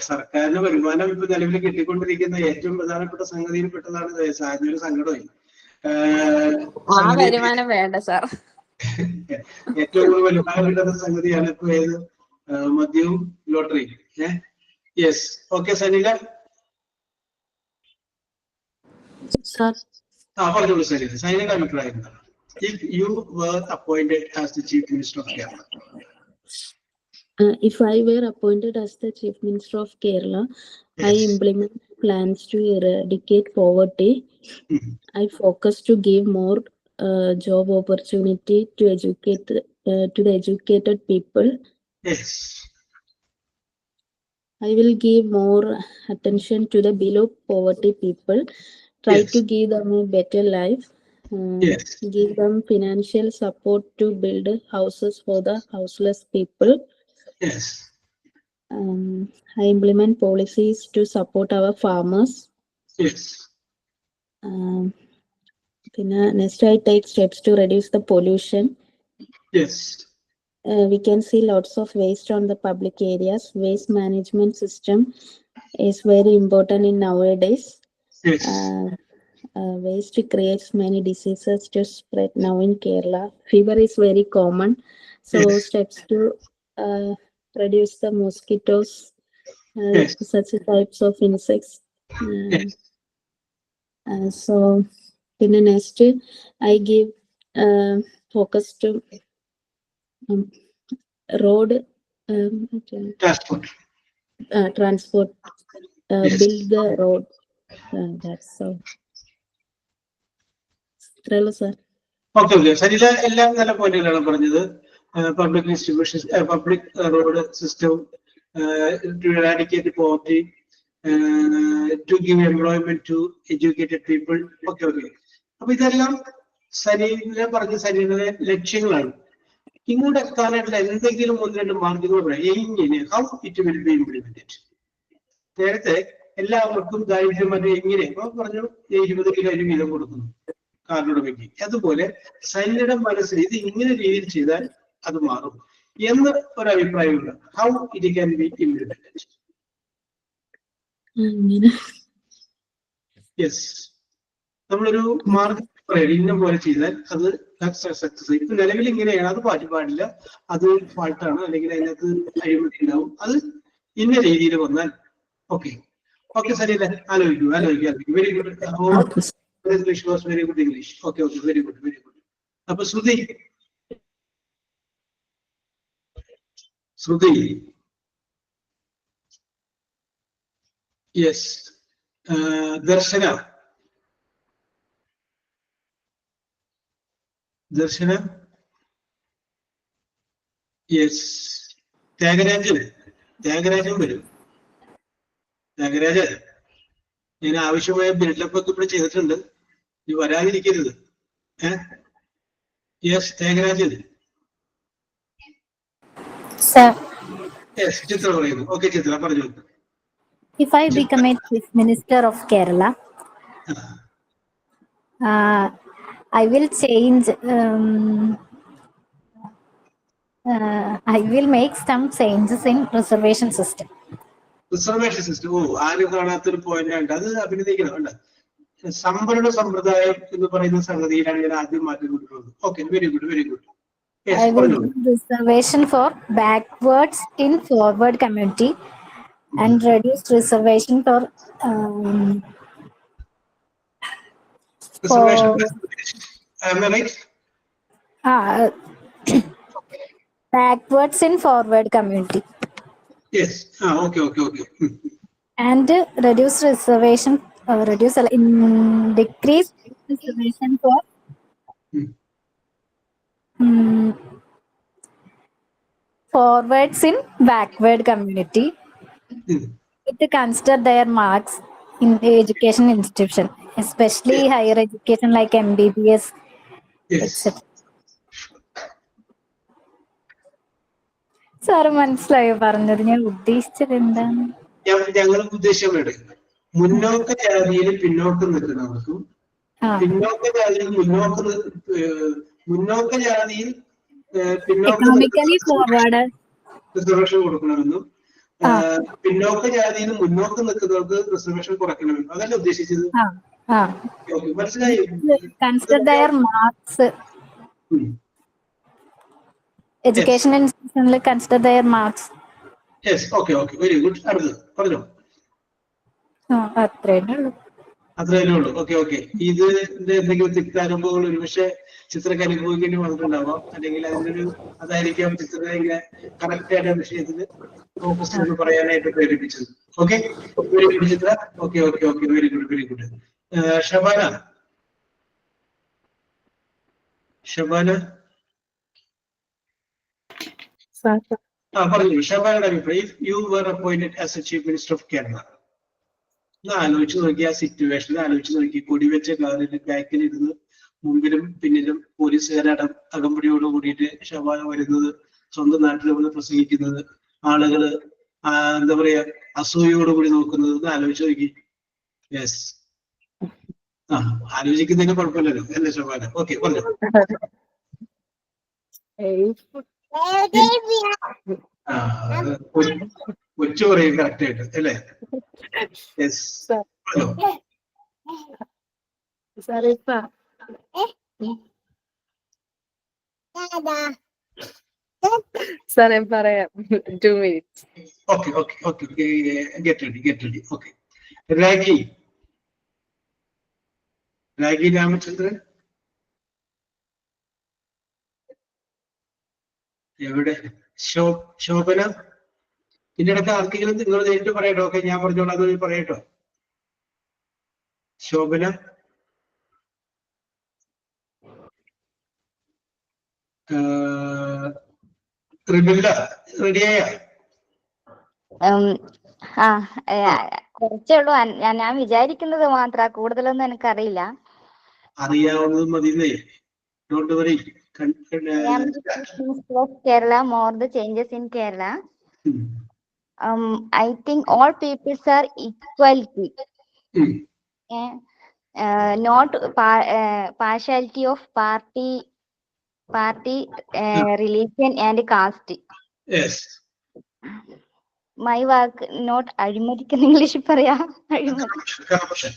സർക്കാരിന് വരുമാനം ഇപ്പൊ നിലവിൽ കിട്ടിക്കൊണ്ടിരിക്കുന്ന ഏറ്റവും പ്രധാനപ്പെട്ട സംഗതിയിൽ പെട്ടതാണ് സാറിനൊരു സങ്കടമായി. വരുമാനം വേണ്ട സാർ. ഏറ്റവും കൂടുതൽ വരുമാനം കിട്ടുന്ന സംഗതിയാണ് ഇപ്പൊ ഏത് മദ്യവും ലോട്ടറിയും. Yes okay Sanila. പറഞ്ഞോളൂ സനില. സനിലയുടെ അഭിപ്രായം എന്താണ്? If you were appointed as the Chief Minister of Kerala. If I were appointed as the Chief Minister of Kerala, yes. I implement plans to eradicate poverty. I focus to give more job opportunity to the educated people. Yes. I will give more attention to the below poverty people. Try to give them a better life. Give them financial support to build houses for the houseless people. Yes. I implement policies to support our farmers. Yes. Next, I take steps to reduce the pollution. Yes. We can see lots of waste on the public areas. Waste management system is very important in nowadays. Yes. waste creates many diseases to spread now in Kerala. Fever is very common, so Yes. steps to reduce the mosquitoes, Yes. such types of insects. Yes. So in the next, I give focus to road Transport. transport. Yes. Build the road. That's all. Hello, sir. Okay okay Sarila എല്ലാം നല്ല പോയിന്റുകളാണ് പറഞ്ഞത്. Public distribution, public road system, to eradicate poverty, to give employment to educated people. Okay okay. അപ്പൊ ഇതെല്ലാം സരീല പറഞ്ഞ സരീരയുടെ ലക്ഷ്യങ്ങളാണ്. ഇങ്ങോട്ട് എത്താനായിട്ടുള്ള എന്തെങ്കിലും ഒന്ന് രണ്ട് മാർഗങ്ങൾ എങ്ങനെ, how it will be implemented. നേരത്തെ എല്ലാവർക്കും ദാരിദ്ര്യം മറ്റേ എങ്ങനെ പറഞ്ഞു 20 കിലോ അരി വീതം കൊടുക്കുന്നു കാർഡുടമയ്ക്ക്. അതുപോലെ സൈന്യയുടെ മനസ്സിൽ ഇത് ഇങ്ങനെ രീതിയിൽ ചെയ്താൽ അത് മാറും എന്ന് ഒരു അഭിപ്രായമുണ്ട്. How it can be implemented. Yes, നമ്മളൊരു മാർഗം പറയും ഇന്ന പോലെ ചെയ്താൽ അത് സക്സസ്. ഇപ്പൊ നിലവിൽ ഇങ്ങനെയാണ്, അത് പാടില്ല, അത് ഫാൾട്ടാണ്, അല്ലെങ്കിൽ അതിനകത്ത് അഴിമതി ഉണ്ടാവും, അത് ഇന്ന രീതിയിൽ വന്നാൽ ഓക്കെ ഓക്കെ ശരിയല്ലേ? ആലോചിക്കൂ. Very good. English was very good English. Okay, very good. അപ്പൊ ശ്രുതി യെസ്. ദർശന യെസ്. ത്യാഗരാജൻ വരും. ത്യാഗരാജൻ, ഞാൻ ആവശ്യമായ ബിൽഡപ്പ് ഒക്കെ ഇവിടെ ചെയ്തിട്ടുണ്ട്, നീ വരാതിരിക്കരുത്. യെസ് ത്യാഗരാജൻ. യെസ് ചിത്ര പറയുന്നു. ഓക്കെ ചിത്ര പറഞ്ഞു. If I become a chief minister of Kerala, I will change. I will make some changes in reservation system. Reservation system. ആരും കാണാത്തൊരു പോയിന്റ് ആണ്, അത് അഭിനന്ദിക്കണം. ഉണ്ട് സംവരണ സമ്പ്രദായം എന്ന് പറയുന്ന സംഗതിയിലാണ് ഞാൻ ആദ്യം മാറ്റം കൊണ്ടുവരുന്നത്. Okay, very good. I will do reservation for backwards in forward community and reduce reservation for backwards in forward community. Yes. Okay. And reduce reservation, decrease reservation for forwards in backward community. To consider their marks in the education institution, especially higher education like MBBS, etc. Sir മനസ്സിലായോ പറഞ്ഞത്? ഞാൻ ഉദ്ദേശിച്ചത് എന്താണ്? ഞങ്ങൾ ഉദ്ദേശിച്ചത് മുന്നോക്ക ജാതിയിൽ പിന്നോക്കം നിൽക്കുന്നവർക്കും പിന്നോക്ക ജാതിയിൽ റിസർവേഷൻ കൊടുക്കണമെന്നും പിന്നോക്ക ജാതിയിൽ മുന്നോക്കം നിൽക്കുന്നവർക്ക് റിസർവേഷൻ കുറയ്ക്കണമെന്നും അതല്ല ഉദ്ദേശിച്ചത്? മനസ്സിലായി? Consider their marks education institutionally consider their marks. Yes, okay, very good. അടുത്തത് പറഞ്ഞോ. അത്രേ ഉള്ളൂ. ഓക്കെ. ഇത് എന്തെങ്കിലും തിക്താനുഭവങ്ങൾ ഒരുപക്ഷെ ചിത്രക്ക് അനുഭവിക്കേണ്ടി വന്നിട്ടുണ്ടാവാം, അല്ലെങ്കിൽ അതായിരിക്കാം ചിത്ര ഇങ്ങനെ കറക്റ്റ് ആയിട്ട് വിഷയത്തിൽ ഫോക്കസ് ചെയ്ത് പറയാനായിട്ട് പ്രേരിപ്പിച്ചത്. Okay, very good Chithra. Okay, very good. Shabana പറഞ്ഞു. ഷബാനയുടെ അഭിപ്രായം, if you were appointed as a chief minister of Kerala, ആലോചിച്ച് നോക്കി ആ സിറ്റുവേഷനിൽ ആലോചിച്ച് നോക്കി, കൊടിവെച്ച കാറിൽ ബാക്കിൽ ഇരുന്ന് മുമ്പിലും പിന്നിലും പോലീസുകാരുടെ അകമ്പടിയോട് കൂടിയിട്ട് ഷബാന വരുന്നത്, സ്വന്തം നാട്ടിൽ വന്ന് പ്രസംഗിക്കുന്നത്, ആളുകള് എന്താ പറയാ അസൂയോടുകൂടി നോക്കുന്നത് ആലോചിച്ച് നോക്കി. യെസ്, ആലോചിക്കുന്നതിന് കുഴപ്പമില്ലല്ലോ അല്ലേ ഷബാന? ഓക്കെ, പറഞ്ഞു. കൊച്ചു പറയും കറക്റ്റ് ആയിട്ട് അല്ലേ? യെസ്. സാറേ പറയാം 2 minutes. Okay, okay, okay, okay. Get ready. Okay. Ragi Ramachandran. എവിടെ? ശോഭന. ഇതിനിടയ്ക്ക് ആർക്കെങ്കിലും നിങ്ങൾ നേരിട്ട് പറയട്ടോ. ഓക്കെ, ഞാൻ പറഞ്ഞോളാം, അത് പറയട്ടോ. ശോഭന. റിബില്ല റെഡിയായ? കുറച്ചേ ഉള്ളൂ. ഞാൻ വിചാരിക്കുന്നത് മാത്രം, കൂടുതലൊന്നും എനിക്കറിയില്ല. അറിയാവുന്നത് മതിന്നേ. Don't worry. Kerala, more the changes in Kerala. I think all peoples are equality. Not partiality of party, religion and caste. Yes. My work not അഴിമതിക്ക് English പറയാ. Corruption.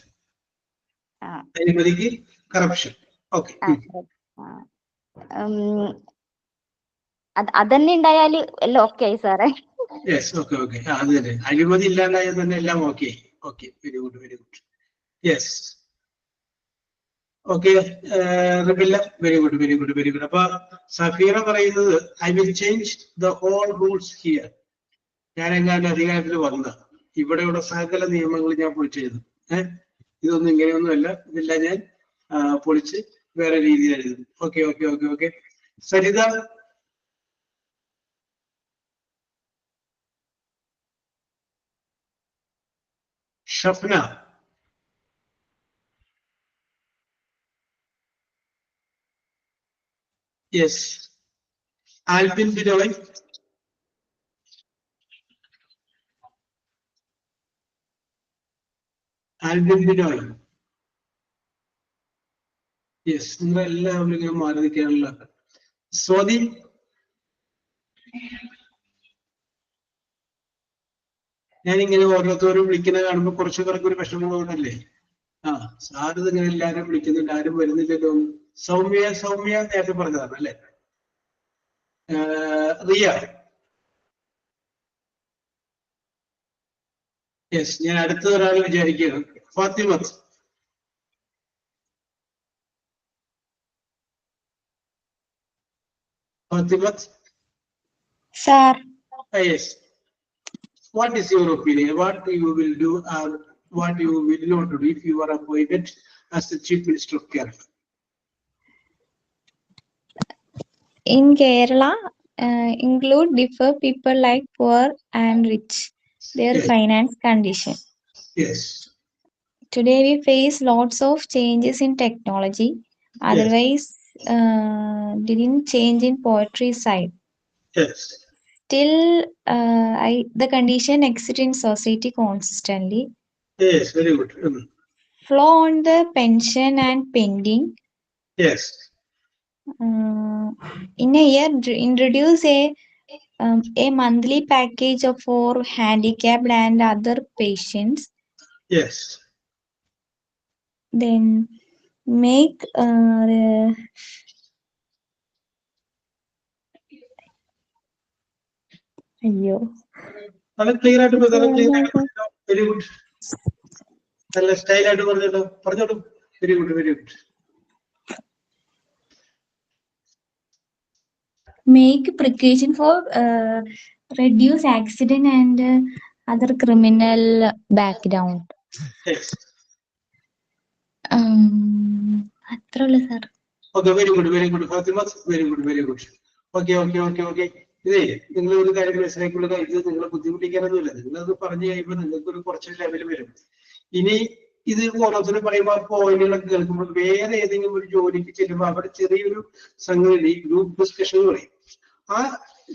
അഴിമതിക്ക് corruption. Okay. അതന്നെ ഉണ്ടായാല് എല്ലാം ഓക്കെ ആയി സാറേ. Yes, okay. അത് തന്നെ. അഴിമതി ഇല്ലാണ്ടായാൽ തന്നെ എല്ലാം okay. Okay, very good. Yes. Okay, Rabilla, very good. അപ്പൊ സഫീറ പറയുന്നത് I will change the whole rules here. ഞാൻ എങ്ങാനും അധികാരത്തിൽ വന്ന ഇവിടെയുള്ള സകല നിയമങ്ങൾ ഞാൻ പൊളിച്ചെഴുതും. ഇതൊന്നും ഇങ്ങനെയൊന്നുമല്ല, ഇതെല്ലാം ഞാൻ പൊളിച്ച് വേറെ രീതിയിൽ എഴുതും. Okay. Saritha. Shafna. Yes. Albin Binoy. Yes, നിങ്ങളെല്ലാവരും ഇങ്ങനെ മാറി നിൽക്കാനുള്ള. സ്വാതി. ഞാനിങ്ങനെ ഓരോരുത്തരും വിളിക്കുന്ന കാണുമ്പോ കുറച്ചു പേർക്ക് ഒരു വിഷമം തോന്നല്ലേ? സാറ് ഇങ്ങനെ എല്ലാരും വിളിക്കുന്നുണ്ട്, ആരും വരുന്നില്ലല്ലോ. സൗമ്യ നേരത്തെ പറഞ്ഞതാണ് അല്ലെ? റിയ. യെസ്, ഞാൻ അടുത്ത ഒരാൾ വിചാരിക്കുകയാണ്. Fathimath. Sir. Yes. What is your opinion? What you will do or what you will not do if you are appointed as the Chief Minister of Kerala? In Kerala, include differ people like poor and rich, their finance condition. Yes. Today we face lots of changes in technology. Otherwise, didn't change in poetry side. Yes. Still, the condition exists in society consistently. Yes, very good. Flow on the pension and pending. Yes. In a year, introduce a monthly package for handicapped and other patients. Yes. Then make അയ്യോ ക്ലിയർ ആയിട്ട് വെരി ഗുഡ്. നല്ല സ്റ്റൈലായിട്ട് പറഞ്ഞോളൂ. Very good. Make precaution for reduce accident and other criminal background. Yes. അത്രയുള്ളൂ sir. Okay, very good. Fathima, very good. Okay. ഇതേ നിങ്ങൾ ഒരു കാര്യം മനസ്സിലാക്കിയുള്ള ഇത് നിങ്ങളെ ബുദ്ധിമുട്ടിക്കാനൊന്നുമില്ല. നിങ്ങളത് പറഞ്ഞു കഴിയുമ്പോൾ നിങ്ങൾക്ക് കുറച്ച് ലെവൽ വരും. ഇനി ഇത് ഓരോരുത്തരും പറയുമ്പോൾ പോയിന്റുകളൊക്കെ കേൾക്കുമ്പോൾ വേറെ ഏതെങ്കിലും ഒരു ജോലിക്ക് ചെല്ലുമ്പോൾ അവിടെ ചെറിയൊരു സംഗതി ഗ്രൂപ്പ് ഡിസ്കഷൻ എന്ന് പറയും. ആ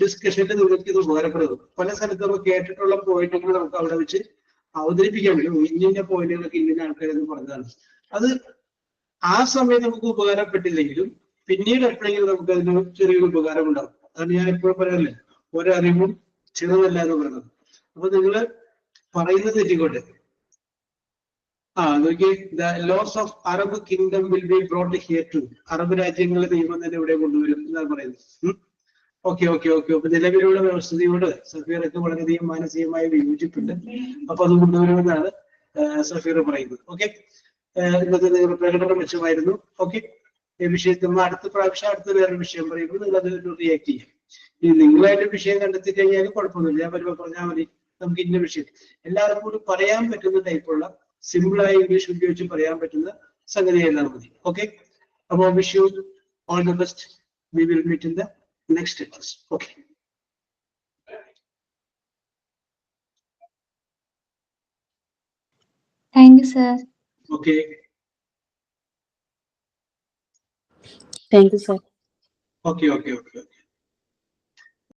ഡിസ്കഷനിൽ നിങ്ങൾക്ക് ഇത് ഉപകാരപ്പെടുന്നു. പല സ്ഥലത്ത് നമ്മൾ കേട്ടിട്ടുള്ള പോയിന്റുകൾ നമുക്ക് അവിടെ വെച്ച് അവതരിപ്പിക്കാൻ പറ്റും. ഇന്ന പോയിന്റുകളൊക്കെ ഇന്ന ആൾക്കാരെന്ന് പറഞ്ഞതാണ്. അത് ആ സമയം നമുക്ക് ഉപകാരപ്പെട്ടില്ലെങ്കിലും പിന്നീട് എപ്പോഴെങ്കിലും നമുക്ക് അതിന് ചെറിയൊരു ഉപകാരം ഉണ്ടാവും. അതാണ് ഞാൻ എപ്പോഴും പറയാറില്ല, ഒരറിവും ചെറുതല്ല എന്ന് പറയുന്നത്. അപ്പൊ നിങ്ങള് പറയുന്നത് തെറ്റിക്കോട്ടെ, The laws of Arab kingdom will be brought here too. Arab രാജ്യങ്ങളെ നിയമം തന്നെ ഇവിടെ കൊണ്ടുവരും എന്നാണ് പറയുന്നത്. Okay okay okay. അപ്പൊ നിലവിലുള്ള വ്യവസ്ഥയോട് സഫീറൊക്കെ വളരെയധികം മാനസികമായി വിയോജിപ്പുണ്ട്. അപ്പൊ അത് കൊണ്ടുവരുമെന്നാണ് സഫീർ പറയുന്നത്. ഓക്കെ, ഇന്നത്തെ നിങ്ങളുടെ പ്രകടനം മെച്ചമായിരുന്നു. ഓക്കെ, ഈ വിഷയത്തിൽ നമ്മൾ അടുത്ത പ്രാവശ്യം അടുത്ത വേറൊരു വിഷയം പറയുമ്പോൾ നിങ്ങൾ അത് റിയാക്ട് ചെയ്യാം. ഇനി നിങ്ങളായിട്ട് വിഷയം കണ്ടെത്തി കഴിഞ്ഞാലും കുഴപ്പമൊന്നുമില്ല, ഞാൻ വരുമ്പോൾ പറഞ്ഞാൽ മതി. നമുക്ക് ഇന്ന വിഷയം എല്ലാവർക്കും കൂടി പറയാൻ പറ്റുന്ന ടൈപ്പുള്ള സിമ്പിളായ ഇംഗ്ലീഷ് ഉപയോഗിച്ച് പറയാൻ പറ്റുന്ന സംഗതി എല്ലാം മതി. ഓക്കെ, അപ്പോൾ wish you all the best. We will meet in the next class. Okay. Thank you, sir. Okay. Thank you, sir. Okay okay okay.